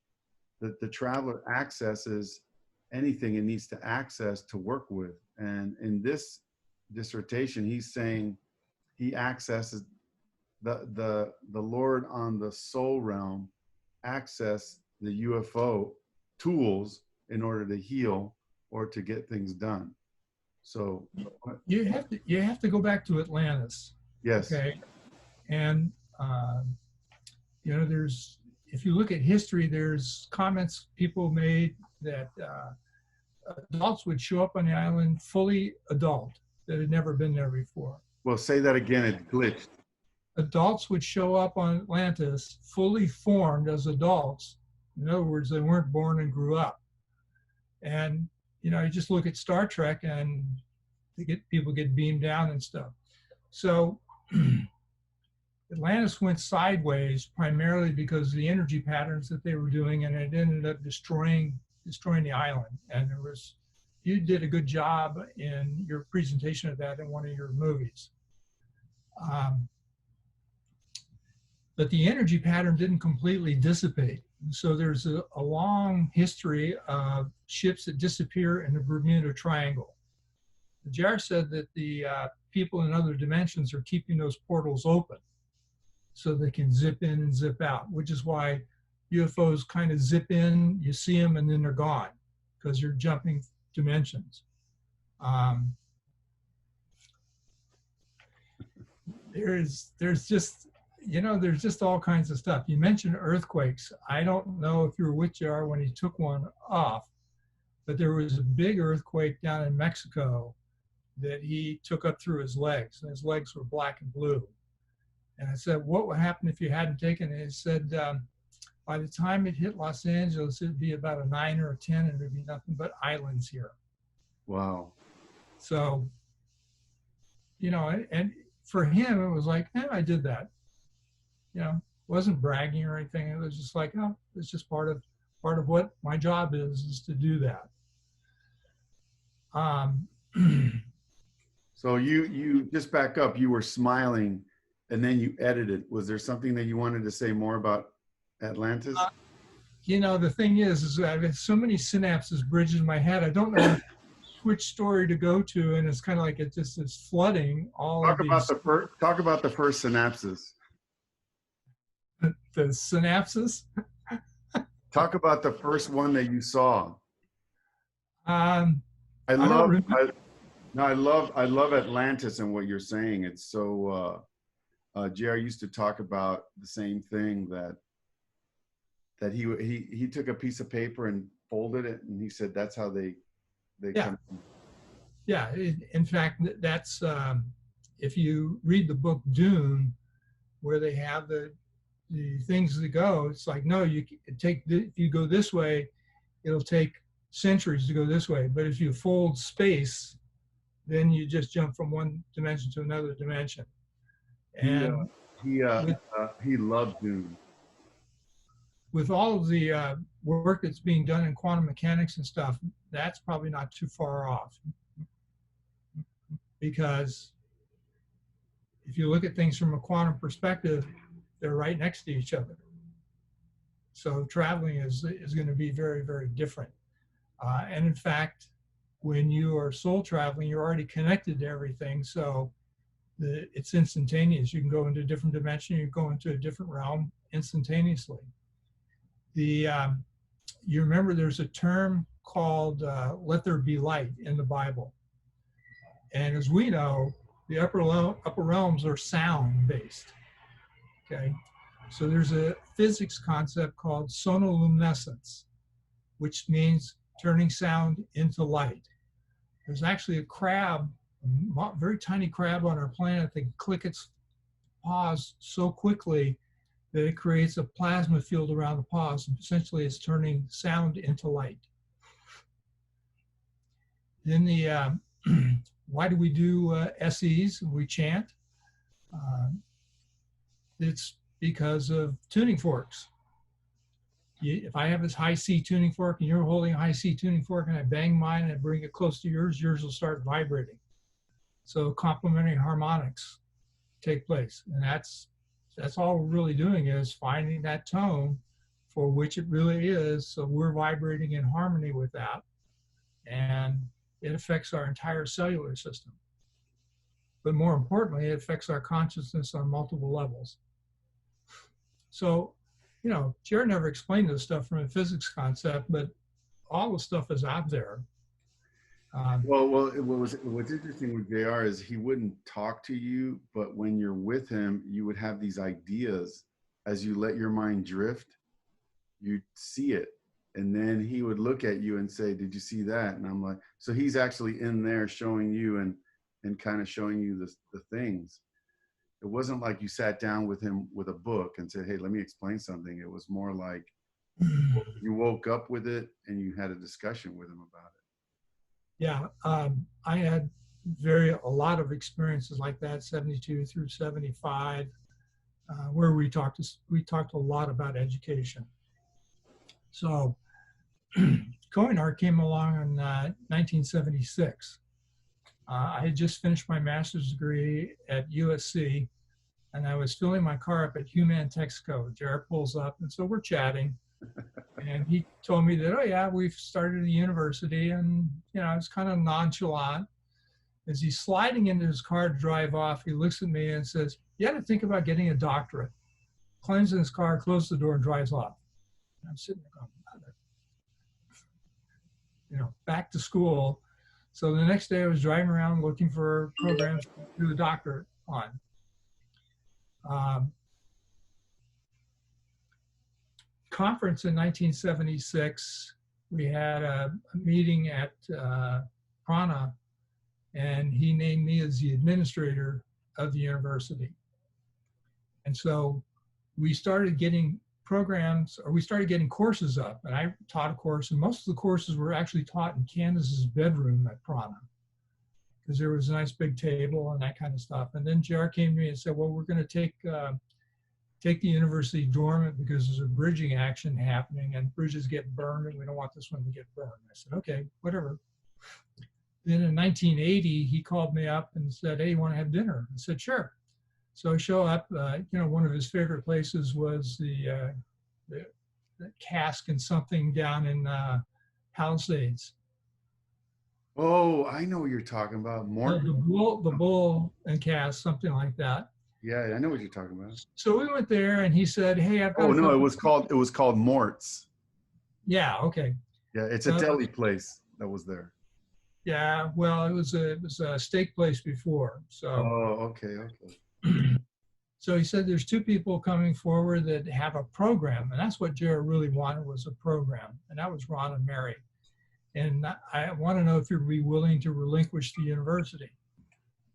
A: that the traveler accesses anything it needs to access to work with. And in this dissertation, he's saying he accesses the Lord on the soul realm, access the UFO tools in order to heal or to get things done. So
B: You have to go back to Atlantis.
A: yes.
B: Okay. And there's, if you look at history, there's comments people made that adults would show up on the island fully adult that had never been there before.
A: Well, say that again, it glitched.
B: Adults would show up on Atlantis fully formed as adults. In other words, they weren't born and grew up. And you just look at Star Trek, and people get beamed down and stuff. So Atlantis went sideways primarily because of the energy patterns that they were doing, and it ended up destroying the island. And you did a good job in your presentation of that in one of your movies. But the energy pattern didn't completely dissipate. And so there's a long history of ships that disappear in the Bermuda Triangle. JR said that the people in other dimensions are keeping those portals open so they can zip in and zip out, which is why UFOs kind of zip in, you see them, and then they're gone, because you're jumping dimensions. There's just all kinds of stuff. You mentioned earthquakes. I don't know if you were with JR when he took one off, but there was a big earthquake down in Mexico that he took up through his legs, and his legs were black and blue. And I said, what would happen if you hadn't taken it? He said, by the time it hit Los Angeles, it'd be about a 9 or a 10, and there'd be nothing but islands here.
A: Wow.
B: So, and for him, it was like, I did that. Wasn't bragging or anything. It was just like, it's just part of what my job is to do that.
A: So you just back up. You were smiling, and then you edited. Was there something that you wanted to say more about Atlantis?
B: You know, the thing is I have so many synapses bridging in my head. I don't know which story to go to, and it's kind of like it just is flooding all of these.
A: Talk about the first synapses.
B: The synapses.
A: Talk about the first one that you saw.
B: I love
A: Atlantis and what you're saying. It's so JR used to talk about the same thing, that he took a piece of paper and folded it, and he said that's how they come.
B: Yeah, in fact, that's if you read the book Dune, where they have the things that go, it's like, no, if you go this way, it'll take centuries to go this way. But if you fold space, then you just jump from one dimension to another dimension. And
A: he loved Dune.
B: With all of the work that's being done in quantum mechanics and stuff, that's probably not too far off. Because if you look at things from a quantum perspective, they're right next to each other. So traveling is going to be very, very different. And in fact, when you are soul traveling, you're already connected to everything. So it's instantaneous. You can go into a different dimension, you go into a different realm instantaneously. You remember there's a term called let there be light in the Bible. And as we know, the upper realms are sound based. Okay, so there's a physics concept called sonoluminescence, which means turning sound into light. There's actually a crab, a very tiny crab on our planet that can click its paws so quickly that it creates a plasma field around the paws. And essentially, it's turning sound into light. Then why do we do SEs? We chant. It's because of tuning forks. If I have this high C tuning fork and you're holding a high C tuning fork and I bang mine and I bring it close to yours, yours will start vibrating. So complementary harmonics take place. And that's all we're really doing, is finding that tone for which it really is. So we're vibrating in harmony with that. And it affects our entire cellular system. But more importantly, it affects our consciousness on multiple levels. So, you know, Jared never explained this stuff from a physics concept, but all the stuff is out there.
A: What's interesting with JR is he wouldn't talk to you, but when you're with him, you would have these ideas. As you let your mind drift, you'd see it. And then he would look at you and say, did you see that? And I'm like, so he's actually in there showing you and kind of showing you the things. It wasn't like you sat down with him with a book and said, hey, let me explain something. It was more like you woke up with it and you had a discussion with him about it.
B: Yeah, I had a lot of experiences like that, 72 through 75, where we talked a lot about education. So Koinart came along in 1976. I had just finished my master's degree at USC, and I was filling my car up at Human Texaco. Jared pulls up, and so we're chatting. And he told me that, oh yeah, we've started a university, and you know, it's kind of nonchalant. As he's sliding into his car to drive off, he looks at me and says, you had to think about getting a doctorate. Climbs in his car, closes the door, and drives off. And I'm sitting there going, you know, back to school. So the next day I was driving around looking for programs to do a doctorate on. Conference in 1976, we had a meeting at Prana, and he named me as the administrator of the university. And so we started getting courses up, and I taught a course, and most of the courses were actually taught in Candace's bedroom at Prana, because there was a nice big table and that kind of stuff. And then JR came to me and said, well, we're going to take the university dormant because there's a bridging action happening and bridges get burned and we don't want this one to get burned. I said, okay, whatever. then in 1980, he called me up and said, "Hey, you want to have dinner?" I said, "Sure." So I show up. One of his favorite places was the Cask and something down in Palisades.
A: Oh, I know what you're talking about.
B: The Bull and Cask, something like that.
A: Yeah, I know what you're talking about.
B: So we went there, and he said, "Hey, I've got."
A: Oh no, it was called Mort's.
B: Yeah. Okay.
A: Yeah, it's a deli place that was there.
B: Yeah. Well, it was a steak place before. So.
A: Oh, okay.
B: So he said, "There's two people coming forward that have a program," and that's what Jared really wanted, was a program, and that was Ron and Mary. And I want to know if you'd be willing to relinquish the university.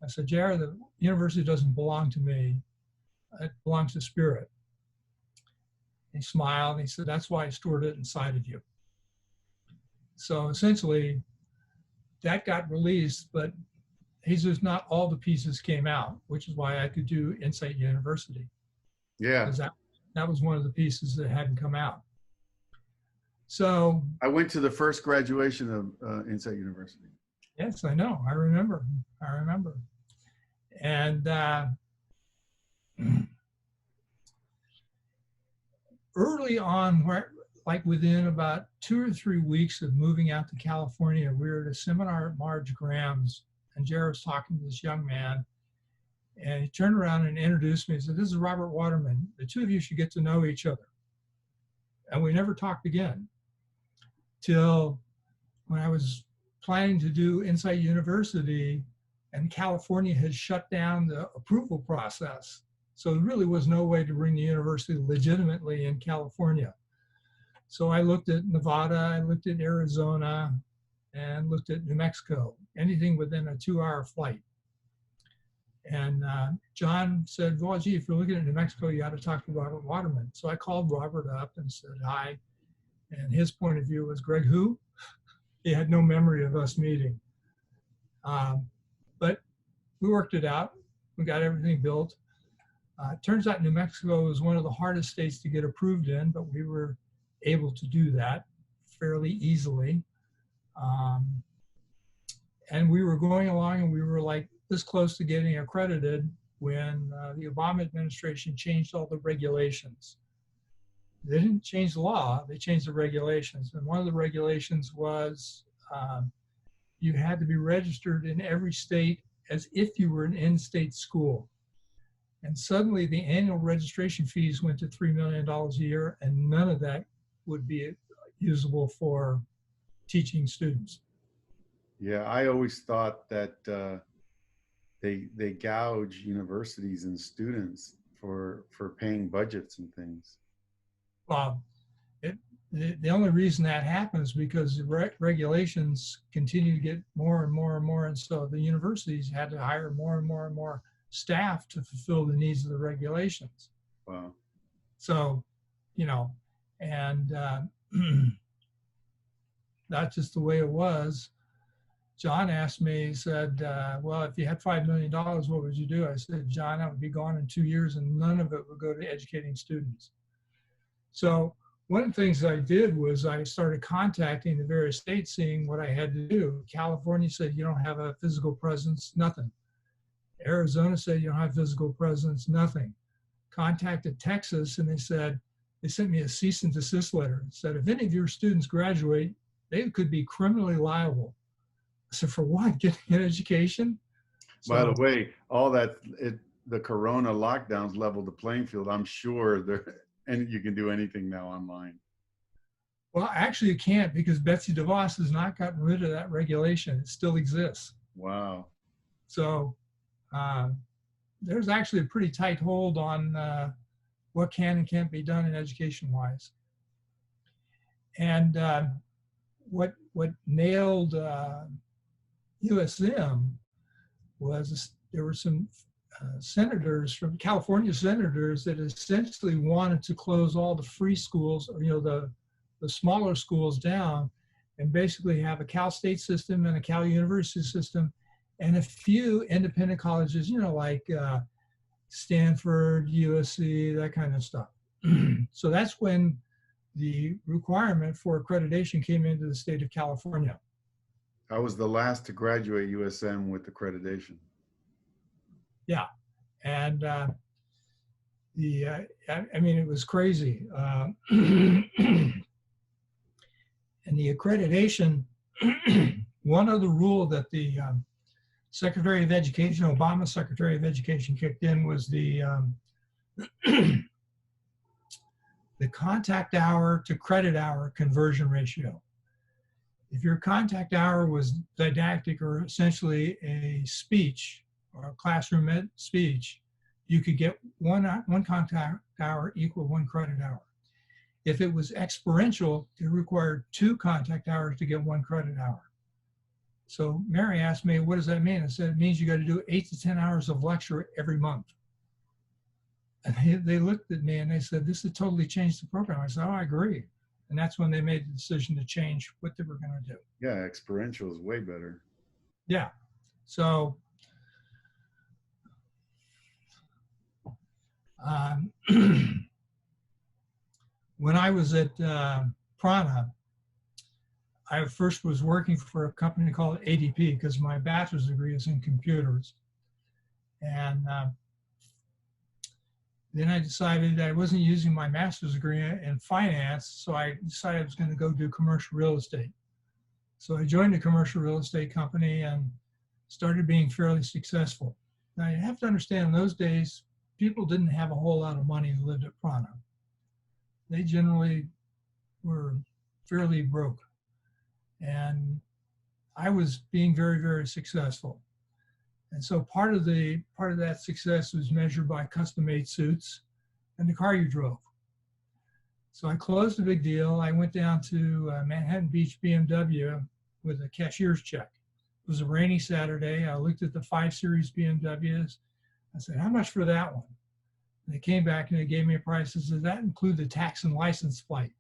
B: I said, "Jared, the university doesn't belong to me. It belongs to Spirit." He smiled and he said, "That's why I stored it inside of you." So essentially, that got released, but he says not all the pieces came out, which is why I could do Insight University.
A: Yeah.
B: Because that was one of the pieces that hadn't come out. So
A: I went to the first graduation of Insight University.
B: Yes, I know. I remember. And early on, like within about 2 or 3 weeks of moving out to California, we were at a seminar at Marge Graham's, and Jared was talking to this young man, and he turned around and introduced me and said, "This is Robert Waterman. The two of you should get to know each other." And we never talked again till when I was planning to do Insight University, and California had shut down the approval process. So there really was no way to bring the university legitimately in California. So I looked at Nevada, I looked at Arizona, and looked at New Mexico, anything within a 2-hour flight. And John said, "Well, gee, if you're looking at New Mexico, you got to talk to Robert Waterman." So I called Robert up and said hi. And his point of view was, "Greg, who?" He had no memory of us meeting. But we worked it out. We got everything built. It turns out New Mexico was one of the hardest states to get approved in, but we were able to do that fairly easily. And we were going along, and we were like this close to getting accredited when the Obama administration changed all the regulations. They didn't change the law, they changed the regulations. And one of the regulations was you had to be registered in every state as if you were an in-state school. And suddenly the annual registration fees went to $3 million a year, and none of that would be usable for teaching students.
A: Yeah, I always thought that they gouge universities and students for paying budgets and things.
B: Well, the only reason that happens is because the regulations continue to get more and more and more, and so the universities had to hire more and more and more staff to fulfill the needs of the regulations.
A: Wow.
B: So, and that's just the way it was. John asked me, he said, "Well, if you had $5 million, what would you do?" I said, "John, I would be gone in 2 years, and none of it would go to educating students." So one of the things I did was I started contacting the various states, seeing what I had to do. California said, "You don't have a physical presence," nothing. Arizona said, "You don't have physical presence," nothing. Contacted Texas, and they sent me a cease and desist letter. It said, "If any of your students graduate, they could be criminally liable." I said, "For what? Getting an education?"
A: By the way, all that, the Corona lockdowns leveled the playing field. I'm sure and you can do anything now online.
B: Well, actually you can't, because Betsy DeVos has not gotten rid of that regulation. It still exists.
A: Wow.
B: So there's actually a pretty tight hold on what can and can't be done in education-wise. And what nailed USM was there were some senators, from California senators, that essentially wanted to close all the free schools, the smaller schools down, and basically have a Cal State system and a Cal University system, and a few independent colleges, like Stanford, USC, that kind of stuff. So that's when the requirement for accreditation came into the state of California.
A: I was the last to graduate USM with accreditation.
B: Yeah. And I mean, it was crazy. And the accreditation, one other rule that the Secretary of Education, Obama Secretary of Education, kicked in was the contact hour to credit hour conversion ratio. If your contact hour was didactic or essentially a speech or a classroom speech, you could get one contact hour equal 1 credit hour. If it was experiential, it required 2 contact hours to get 1 credit hour. So Mary asked me, what does that mean? I said, it means you got to do 8 to 10 hours of lecture every month. And they looked at me and they said, this has totally changed the program. I said, oh, I agree. And that's when they made the decision to change what they were going to do.
A: Yeah, experiential is way better.
B: Yeah. So when I was at Prana, I first was working for a company called ADP because my bachelor's degree is in computers. And then I decided I wasn't using my master's degree in finance, so I decided I was going to go do commercial real estate. So I joined a commercial real estate company and started being fairly successful. Now you have to understand, in those days, people didn't have a whole lot of money who lived at Prana. They generally were fairly broke. And I was being very, very successful. And so part of that success was measured by custom-made suits and the car you drove. So I closed a big deal. I went down to Manhattan Beach BMW with a cashier's check. It was a rainy Saturday. I looked at the 5 Series BMWs. I said, how much for that one? And they came back and they gave me a price. I said, does that include the tax and license price?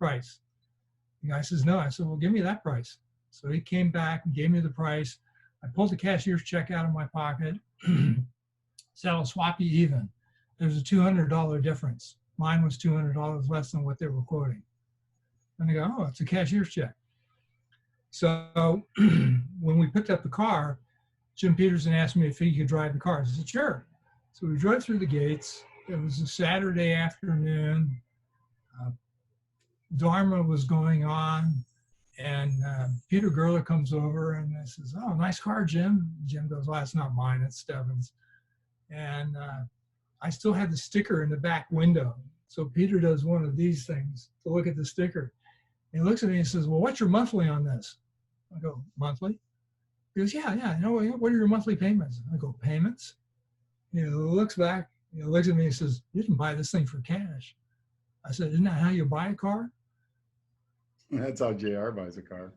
B: The guy says, no. I said, well, give me that price. So he came back and gave me the price. I pulled the cashier's check out of my pocket, said, I'll swap you even. There's a $200 difference. Mine was $200 less than what they were quoting. And I go, oh, it's a cashier's check. So when we picked up the car, Jim Peterson asked me if he could drive the car. I said, sure. So we drove through the gates. It was a Saturday afternoon. Dharma was going on. And Peter Gerler comes over and says, oh, nice car, Jim. Jim goes, well, that's not mine, it's Stebbins. And I still had the sticker in the back window. So Peter does one of these things to look at the sticker. He looks at me and says, well, what's your monthly on this? I go, monthly? He goes, yeah. You know, what are your monthly payments? I go, payments? He looks back, he looks at me and says, you didn't buy this thing for cash. I said, isn't that how you buy a car?
A: That's how JR buys a car.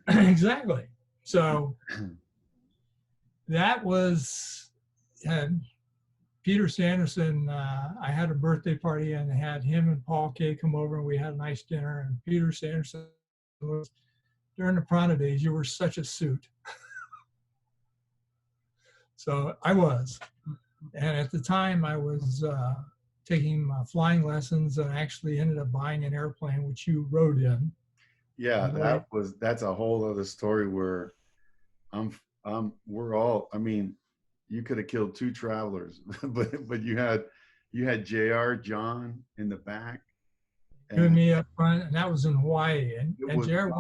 B: Exactly. So that was Peter Sanderson. I had a birthday party and I had him and Paul Kay come over and we had a nice dinner. And Peter Sanderson was, during the Prana days, you were such a suit. So I was. And at the time I was taking flying lessons and I actually ended up buying an airplane, which you rode in.
A: Yeah, that's a whole other story where we're all, I mean, you could have killed 2 travelers, but you had JR, John in the back.
B: And me up front, and that was in Hawaii. And JR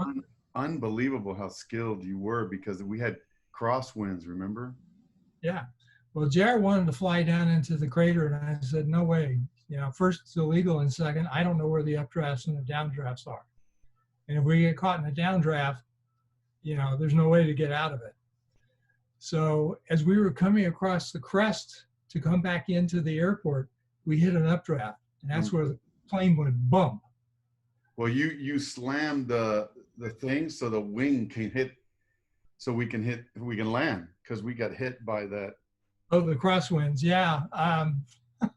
A: unbelievable how skilled you were because we had crosswinds, remember?
B: Yeah. Well, JR wanted to fly down into the crater, and I said, no way. You know, first it's illegal, and second, I don't know where the updrafts and the downdrafts are. And if we get caught in a downdraft, you know, there's no way to get out of it. So as we were coming across the crest to come back into the airport, we hit an updraft, and that's where the plane went bump.
A: Well, you slammed the thing so the wing can hit, so we can land, because we got hit by that.
B: Oh, the crosswinds, yeah.
A: That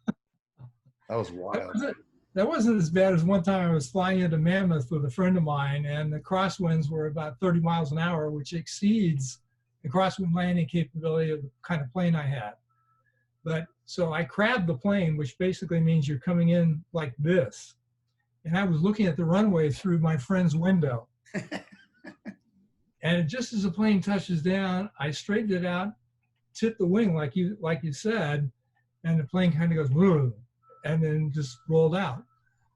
A: was wild.
B: That wasn't as bad as one time I was flying into Mammoth with a friend of mine, and the crosswinds were about 30 miles an hour, which exceeds the crosswind landing capability of the kind of plane I had. But so I crabbed the plane, which basically means you're coming in like this. And I was looking at the runway through my friend's window. And just as the plane touches down, I straightened it out, tipped the wing like you said, and the plane kind of goes, whoa, and then just rolled out.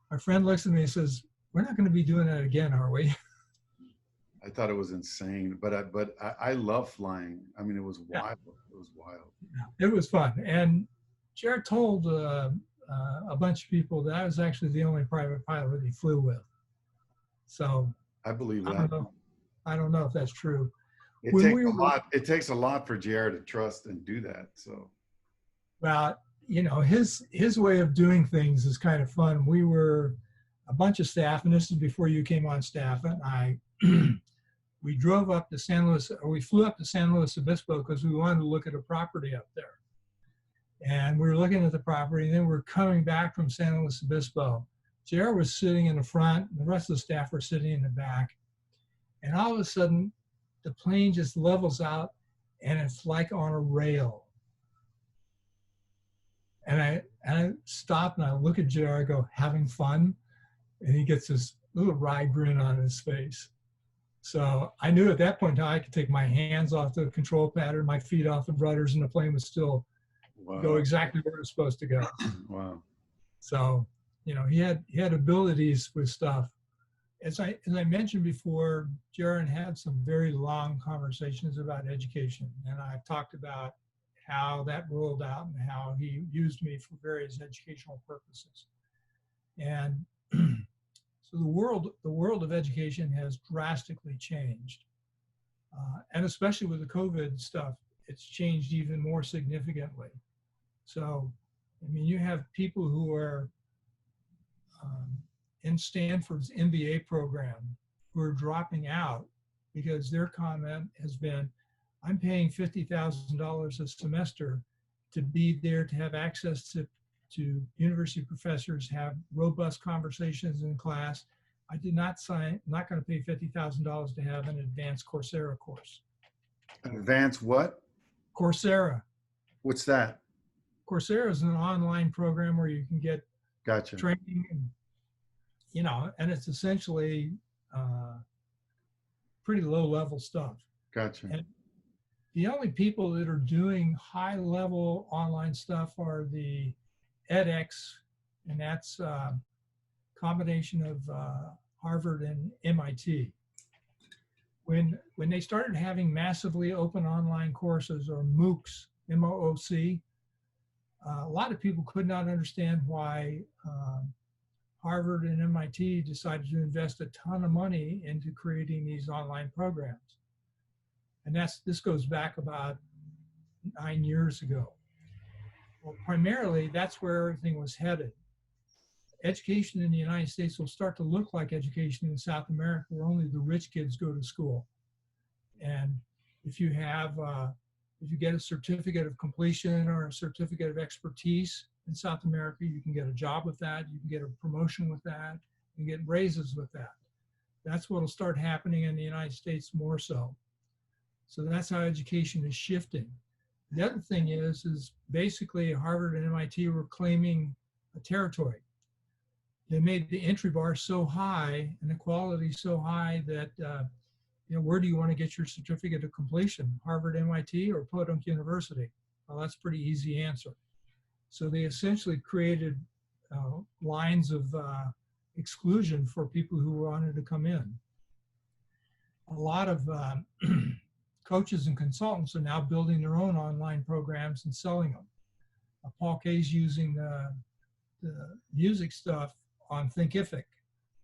B: My friend looks at me and says, "We're not going to be doing that again, are we?"
A: I thought it was insane, but I love flying. I mean, it was
B: Yeah.
A: wild. It was wild.
B: It was fun. And Jared told a bunch of people that I was actually the only private pilot he flew with. So
A: I believe
B: I
A: that.
B: don't know if that's true.
A: It takes a lot for JR to trust and do that. So,
B: well, you know, his way of doing things is kind of fun. We were a bunch of staff, and this is before you came on staff, and I we drove up to San Luis, or we flew up to San Luis Obispo because we wanted to look at a property up there. And we were looking at the property, and then we're coming back from San Luis Obispo. JR was sitting in the front, and the rest of the staff were sitting in the back. And all of a sudden, the plane just levels out, and it's like on a rail. And I stop and I look at JR, I go, "Having fun?" And he gets this little wry grin on his face. So I knew at that point I could take my hands off the control pattern, my feet off the rudders, and the plane would still go exactly where it's supposed to go.
A: Wow.
B: So, you know, he had abilities with stuff. As I mentioned before, Jaron had some very long conversations about education, and I talked about how that rolled out and how he used me for various educational purposes. And so the world of education has drastically changed, and especially with the COVID stuff, it's changed even more significantly. So, I mean, you have people who are in Stanford's MBA program who are dropping out because their comment has been, "I'm paying $50,000 a semester to be there, to have access to university professors, have robust conversations in class. I did not sign, I'm not going to pay $50,000 to have an advanced Coursera course."
A: Advanced what?
B: Coursera.
A: What's that?
B: Coursera is an online program where you can get
A: Gotcha.
B: training, and, you know, and it's essentially pretty low level stuff.
A: Gotcha.
B: And the only people that are doing high level online stuff are the edX, and that's a combination of Harvard and MIT. When they started having massively open online courses, or MOOCs, M-O-O-C, a lot of people could not understand why Harvard and MIT decided to invest a ton of money into creating these online programs. And this goes back about 9 years ago. Well, primarily, that's where everything was headed. Education in the United States will start to look like education in South America, where only the rich kids go to school. And if you get a certificate of completion or a certificate of expertise in South America, you can get a job with that, you can get a promotion with that, you can get raises with that. That's what will start happening in the United States more so. So that's how education is shifting. The other thing is basically Harvard and MIT were claiming a territory. They made the entry bar so high and the quality so high that, you know, where do you want to get your certificate of completion? Harvard, MIT, or Podunk University? Well, that's a pretty easy answer. So they essentially created lines of exclusion for people who wanted to come in. A lot of coaches and consultants are now building their own online programs and selling them. Paul Kay's using the music stuff on Thinkific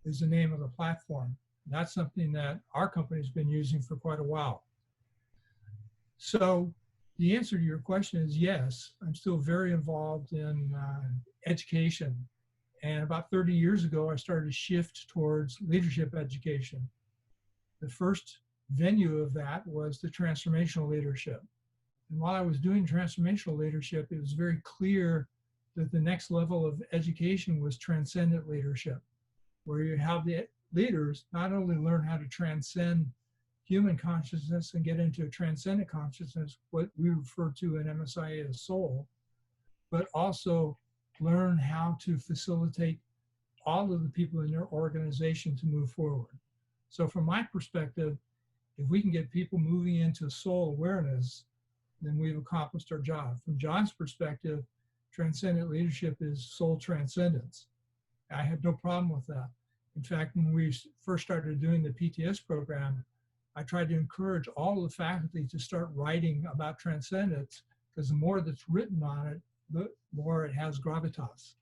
B: is the name of the platform. That's something that our company's been using for quite a while. So the answer to your question is yes, I'm still very involved in education. And about 30 years ago, I started to shift towards leadership education. The first venue of that was the transformational leadership. And while I was doing transformational leadership, it was very clear that the next level of education was transcendent leadership, where you have the leaders not only learn how to transcend human consciousness and get into a transcendent consciousness, what we refer to in MSIA as soul, but also learn how to facilitate all of the people in their organization to move forward. So from my perspective, if we can get people moving into soul awareness, then we've accomplished our job. From John's perspective, transcendent leadership is soul transcendence. I have no problem with that. In fact, when we first started doing the PTS program, I tried to encourage all the faculty to start writing about transcendence, because the more that's written on it, the more it has gravitas.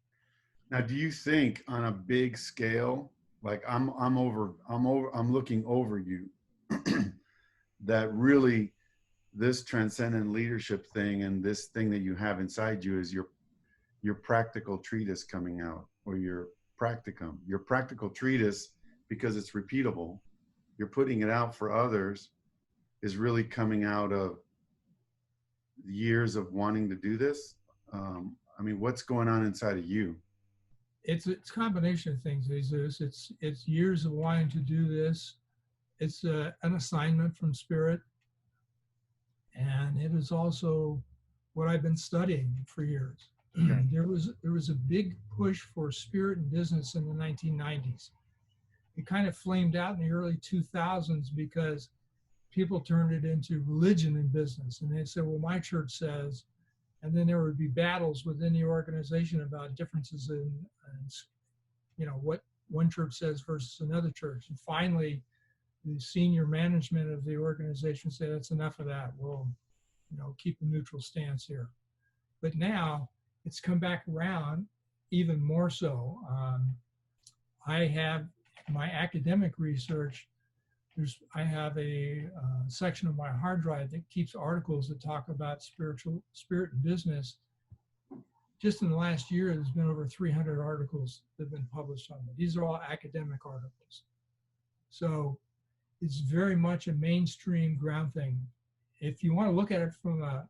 A: Now, do you think on a big scale, like I'm looking over you, that really this transcendent leadership thing and this thing that you have inside you is your practical treatise coming out, or your practicum, your practical treatise, because it's repeatable, you're putting it out for others, is really coming out of years of wanting to do this? I mean, what's going on inside of you?
B: It's a combination of things, Jesus. It's years of wanting to do this. It's an assignment from Spirit. And it is also what I've been studying for years. Okay. There was a big push for spirit and business in the 1990s. It kind of flamed out in the early 2000s because people turned it into religion and business. And they said, well, my church says, and then there would be battles within the organization about differences in you know, what one church says versus another church. And finally, the senior management of the organization said, that's enough of that. We'll, you know, keep a neutral stance here. But now it's come back around even more so. I have my academic research. I have a section of my hard drive that keeps articles that talk about spirit and business. Just in the last year, there's been over 300 articles that have been published on it. These are all academic articles. So it's very much a mainstream ground thing. If you want to look at it from a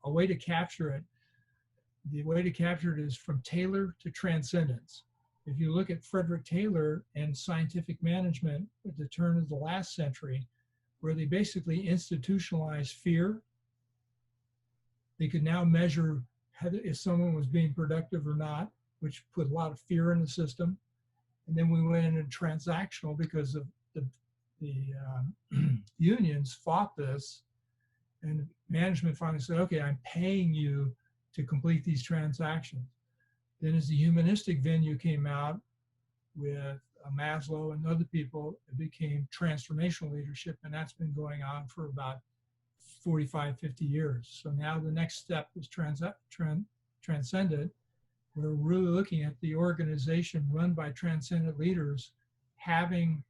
B: way to capture it, the way to capture it is from Taylor to transcendence. If you look at Frederick Taylor and scientific management at the turn of the last century, where they basically institutionalized fear, they could now measure if someone was being productive or not, which put a lot of fear in the system. And then we went into transactional because of the unions fought this, and management finally said, okay, I'm paying you to complete these transactions. Then as the humanistic venue came out with Maslow and other people, it became transformational leadership, and that's been going on for about 45, 50 years. So now the next step is transcendent. We're really looking at the organization run by transcendent leaders having,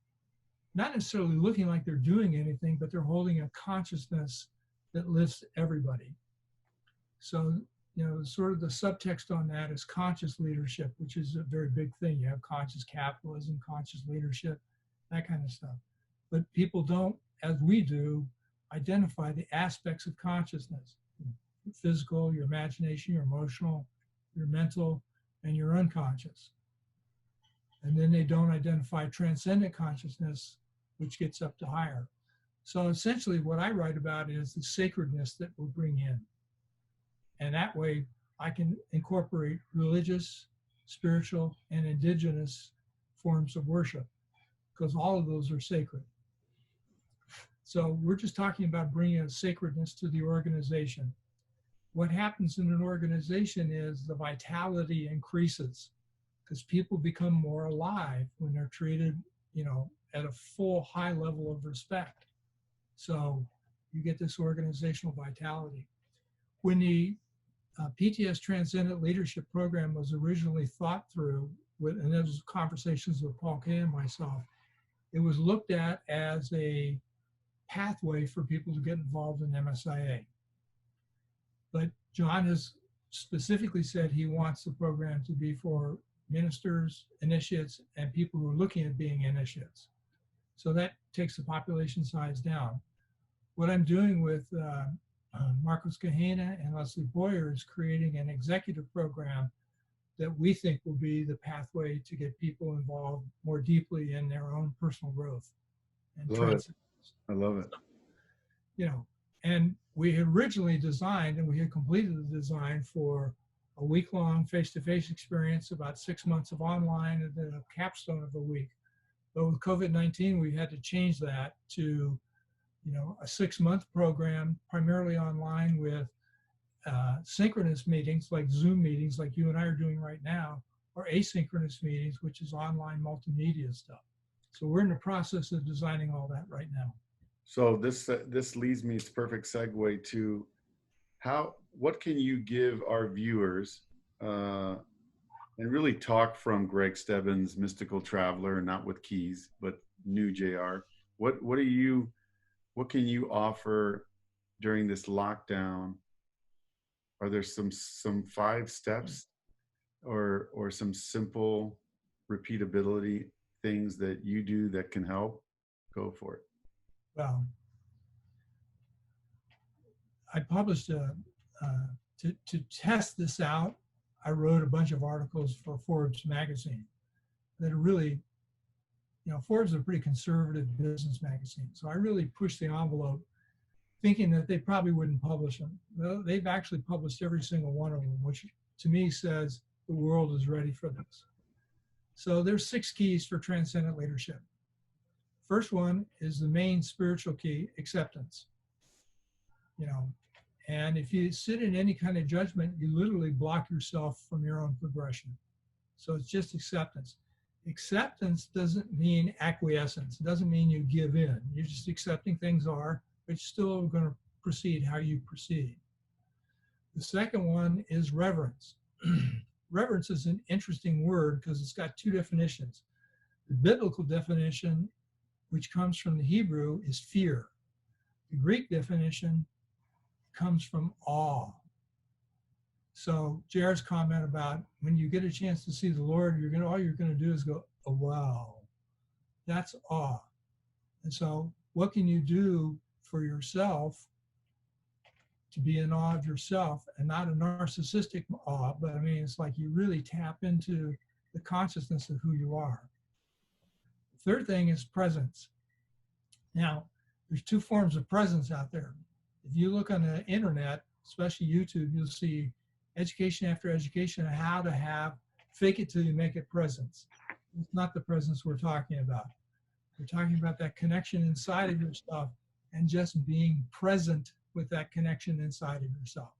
B: not necessarily looking like they're doing anything, but they're holding a consciousness that lifts everybody. So, you know, sort of the subtext on that is conscious leadership, which is a very big thing. You have conscious capitalism, conscious leadership, that kind of stuff. But people don't, as we do, identify the aspects of consciousness: your physical, your imagination, your emotional, your mental, and your unconscious. And then they don't identify transcendent consciousness, which gets up to higher. So essentially what I write about is the sacredness that we'll bring in. And that way I can incorporate religious, spiritual, and indigenous forms of worship, because all of those are sacred. So we're just talking about bringing a sacredness to the organization. What happens in an organization is the vitality increases, because people become more alive when they're treated, you know, at a full high level of respect. So you get this organizational vitality. When the PTS Transcendent Leadership Program was originally thought through, and there was conversations with Paul Kay and myself, it was looked at as a pathway for people to get involved in MSIA. But John has specifically said he wants the program to be for ministers, initiates, and people who are looking at being initiates. So that takes the population size down. What I'm doing with Marcos Kahena and Leslie Boyer is creating an executive program that we think will be the pathway to get people involved more deeply in their own personal growth. And
A: I love it.
B: You know, and we had originally designed, and we had completed the design for a week-long face-to-face experience, about 6 months of online, and then a capstone of a week. But with COVID-19, we had to change that to, a 6-month program, primarily online with synchronous meetings like Zoom meetings like you and I are doing right now, or asynchronous meetings, which is online multimedia stuff. So we're in the process of designing all that right now.
A: So this leads me, it's a perfect segue to what can you give our viewers and really talk from Greg Stebbins, mystical traveler, not with keys, but new JR. What can you offer during this lockdown? Are there some 5 steps or some simple repeatability things that you do that can help? Go for it.
B: Well, I published to test this out. I wrote a bunch of articles for Forbes magazine that are really, Forbes is a pretty conservative business magazine. So I really pushed the envelope thinking that they probably wouldn't publish them. Well, they've actually published every single one of them, which to me says the world is ready for this. So there's 6 keys for transcendent leadership. First one is the main spiritual key, acceptance. And if you sit in any kind of judgment, you literally block yourself from your own progression. So it's just acceptance. Acceptance doesn't mean acquiescence. It doesn't mean you give in. You're just accepting things are, but you're still going to proceed how you proceed. The second one is reverence. Reverence is an interesting word because it's got 2 definitions. The biblical definition, which comes from the Hebrew, is fear. The Greek definition comes from awe. So JR's comment about when you get a chance to see the Lord, all you're going to do is go, oh, wow, that's awe. And so what can you do for yourself to be in awe of yourself, and not a narcissistic awe, but I mean, it's like you really tap into the consciousness of who you are. The third thing is presence. Now, there's 2 forms of presence out there. If you look on the internet, especially YouTube, you'll see education after education on how to have fake it till you make it presence. It's not the presence we're talking about. We're talking about that connection inside of yourself and just being present with that connection inside of yourself.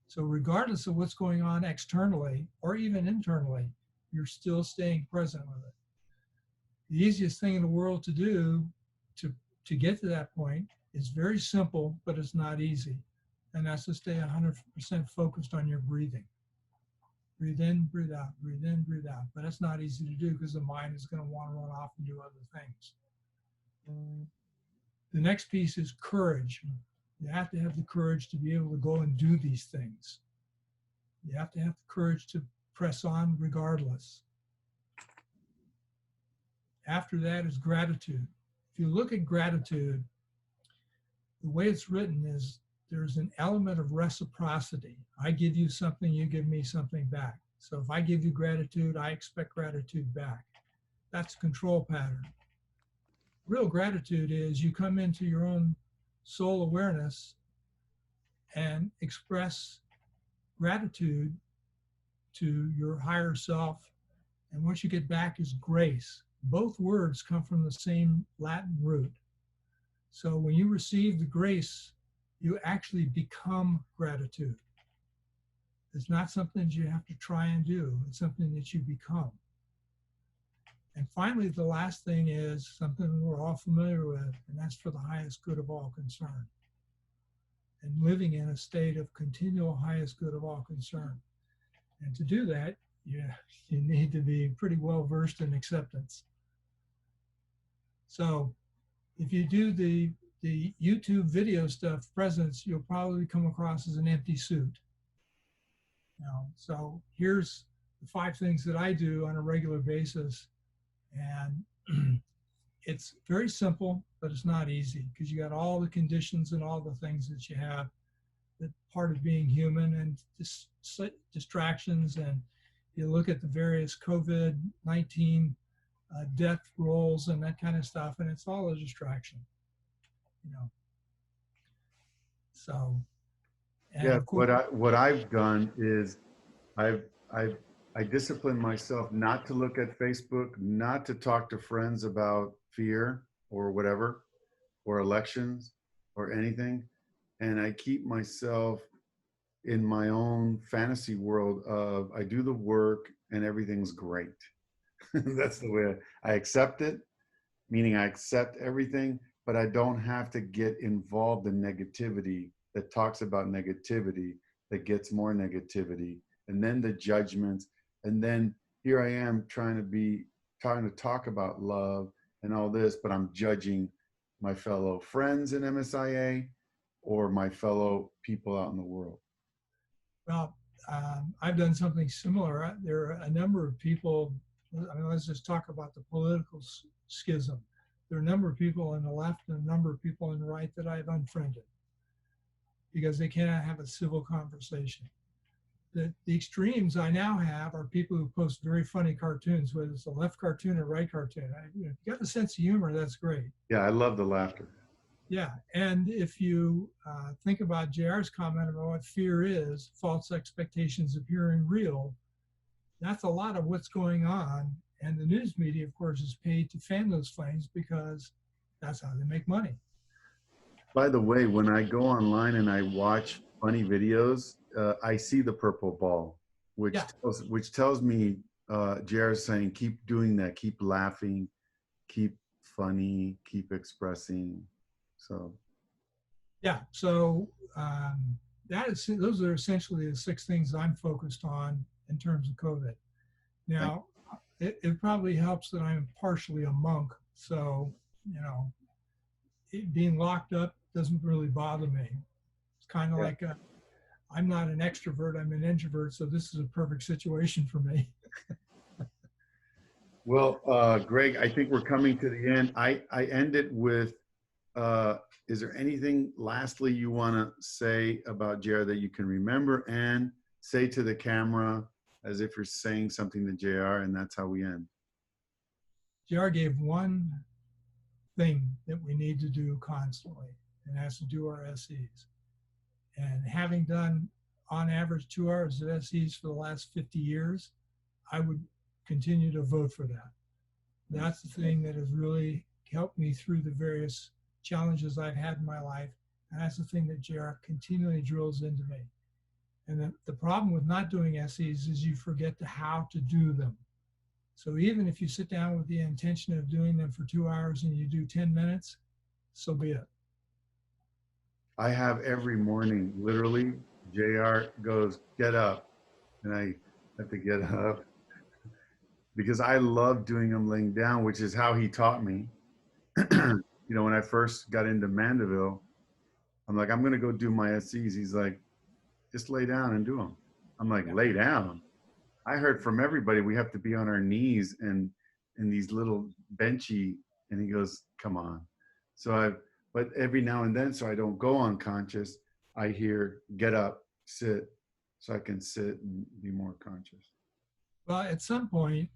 B: So regardless of what's going on externally or even internally, you're still staying present with it. The easiest thing in the world to do to get to that point is very simple, but it's not easy. And that's to stay 100% focused on your breathing. Breathe in, breathe out, breathe in, breathe out. But it's not easy to do because the mind is going to want to run off and do other things. The next piece is courage. You have to have the courage to be able to go and do these things. You have to have the courage to press on regardless. After that is gratitude. If you look at gratitude, the way it's written is there's an element of reciprocity. I give you something, you give me something back. So if I give you gratitude, I expect gratitude back. That's a control pattern. Real gratitude is you come into your own soul awareness and express gratitude to your higher self. And what you get back is grace. Both words come from the same Latin root. So when you receive the grace, you actually become gratitude. It's not something that you have to try and do. It's something that you become. And finally, the last thing is something we're all familiar with, and that's for the highest good of all concerned. And living in a state of continual highest good of all concerned. And to do that, you need to be pretty well versed in acceptance. So if you do the YouTube video stuff, presence, you'll probably come across as an empty suit. So here's the 5 things that I do on a regular basis. And it's very simple, but it's not easy because you got all the conditions and all the things that you have, that part of being human, and distractions. And you look at the various COVID-19 death rolls and that kind of stuff, and it's all a distraction, So, and
A: Yeah,
B: of course,
A: what I've done is I've I discipline myself not to look at Facebook, not to talk to friends about fear or whatever, or elections or anything. And I keep myself in my own fantasy world of I do the work and everything's great. That's the way I accept it, meaning I accept everything, but I don't have to get involved in negativity that talks about negativity, that gets more negativity, and then the judgments. And then here I am trying to talk about love and all this, but I'm judging my fellow friends in MSIA or my fellow people out in the world.
B: Well, I've done something similar. There are a number of people, I mean, let's just talk about the political schism. There are a number of people on the left and a number of people on the right that I've unfriended because they cannot have a civil conversation. The extremes I now have are people who post very funny cartoons, whether it's a left cartoon or right cartoon. If you got a sense of humor, that's great.
A: Yeah, I love the laughter.
B: Yeah, and if you think about JR's comment about what fear is, false expectations appearing real, that's a lot of what's going on. And the news media, of course, is paid to fan those flames because that's how they make money.
A: By the way, when I go online and I watch funny videos, I see the purple ball, which tells me JR is saying, keep doing that, keep laughing, keep funny, keep expressing. So
B: yeah, so those are essentially the 6 things I'm focused on in terms of COVID. Now, it probably helps that I'm partially a monk, so being locked up doesn't really bother me. It's kind of like I'm not an extrovert, I'm an introvert, so this is a perfect situation for me.
A: Well, Greg, I think we're coming to the end. I end it with, is there anything lastly you want to say about JR that you can remember and say to the camera as if you're saying something to JR, and that's how we end.
B: JR gave one thing that we need to do constantly, and that's to do our SEs. And having done on average 2 hours of SEs for the last 50 years, I would continue to vote for that. That's the thing that has really helped me through the various challenges I've had in my life. And that's the thing that JR continually drills into me. And the problem with not doing SEs is you forget how to do them. So even if you sit down with the intention of doing them for 2 hours and you do 10 minutes, so be it.
A: I have every morning, literally, JR goes, get up. And I have to get up because I love doing them laying down, which is how he taught me. When I first got into Mandeville, I'm like, I'm going to go do my SEs. He's like, just lay down and do them. I'm like, lay down. I heard from everybody we have to be on our knees and in these little benchy. And he goes, come on. But every now and then, so I don't go unconscious, I hear, get up, sit, so I can sit and be more conscious.
B: Well, at some point,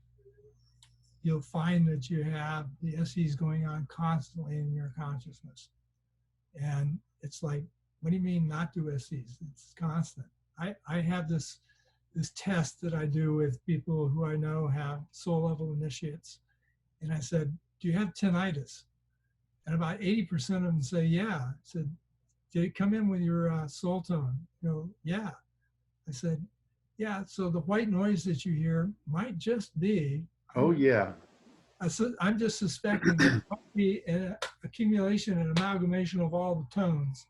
B: you'll find that you have the SEs going on constantly in your consciousness. And it's like, what do you mean not do SEs? It's constant. I have this test that I do with people who I know have soul level initiates. And I said, do you have tinnitus? And about 80% of them say, yeah. I said, did it come in with your soul tone? Yeah. I said, yeah, so the white noise that you hear might just be.
A: Oh, yeah.
B: I'm just suspecting it might be an accumulation and amalgamation of all the tones.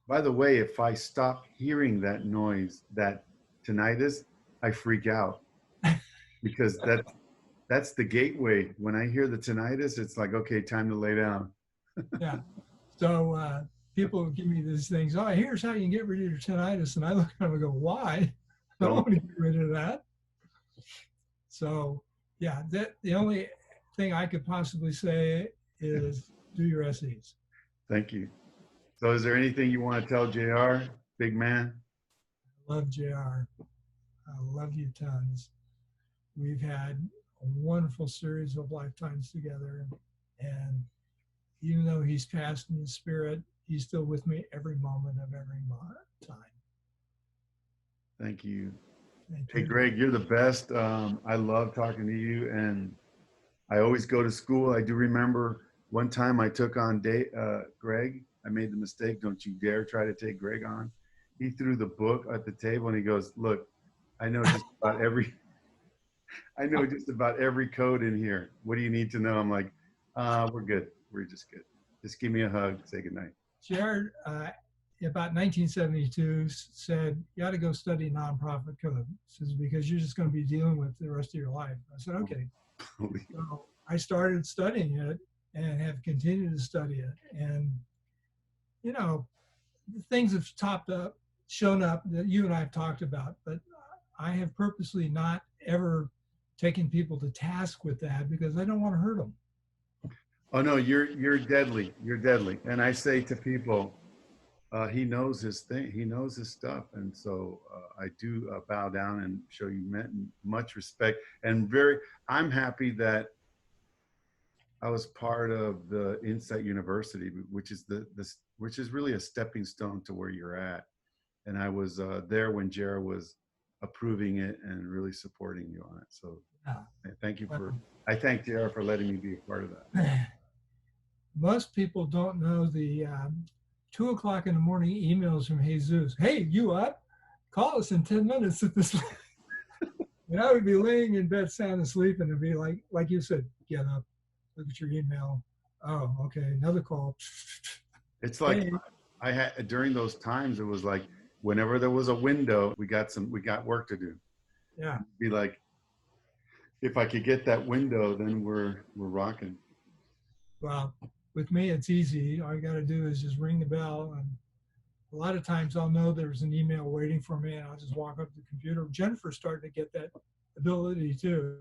A: By the way, if I stop hearing that noise, that tinnitus, I freak out because that's the gateway. When I hear the tinnitus, it's like, okay, time to lay down.
B: Yeah. So people give me these things. Oh, here's how you can get rid of your tinnitus. And I look at them and go, why? I don't want to get rid of that. So yeah, the only thing I could possibly say is do your SEs.
A: Thank you. So is there anything you want to tell JR, big man?
B: I love JR. I love you tons. We've had a wonderful series of lifetimes together. And even though he's passed in the spirit, he's still with me every moment of every time.
A: Thank you.
B: Thank
A: Hey,
B: you.
A: Greg, you're the best. I love talking to you, and I always go to school. I do remember one time I took on Greg. I made the mistake. Don't you dare try to take Greg on. He threw the book at the table and he goes, "Look, I know just about every, I know just about every code in here. What do you need to know?" I'm like, "We're good. We're just good. Just give me a hug. Say goodnight."
B: Jared, about 1972, said, you got to go study nonprofit code. Says, because you're just going to be dealing with it the rest of your life. I said, okay. So I started studying it and have continued to study it. And, you know, things have shown up that you and I have talked about, but I have purposely not ever taken people to task with that because I don't want to hurt them.
A: Oh no, you're deadly. You're deadly. And I say to people, he knows his thing. He knows his stuff, and so I do bow down and show you much respect. And I'm happy that I was part of the Insight University, which is which is really a stepping stone to where you're at. And I was there when Jara was approving it and really supporting you on it. So thank you for. I thank Jara for letting me be a part of that.
B: Most people don't know the 2 o'clock in the morning emails from Jesus. Hey, you up? Call us in 10 minutes at this. And I would be laying in bed sound asleep and it'd be like you said, get up, look at your email. Oh, okay, another call.
A: It's like
B: hey.
A: I had during those times, it was like whenever there was a window, we got work to do.
B: Yeah.
A: It'd be like, if I could get that window, then we're rocking.
B: Well, with me, it's easy. All you got to do is just ring the bell. And a lot of times I'll know there's an email waiting for me and I'll just walk up to the computer. Jennifer's starting to get that ability too.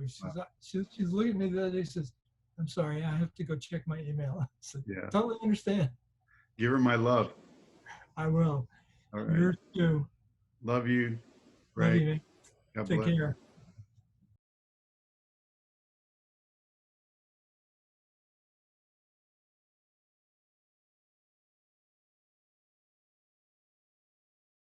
B: She's looking at me the other day, says, I'm sorry, I have to go check my email. I said,
A: Yeah.
B: Totally understand.
A: Give her my love.
B: I will.
A: All right.
B: Yours too.
A: Love you.
B: Love you, man.
A: God
B: Take
A: bless.
B: care.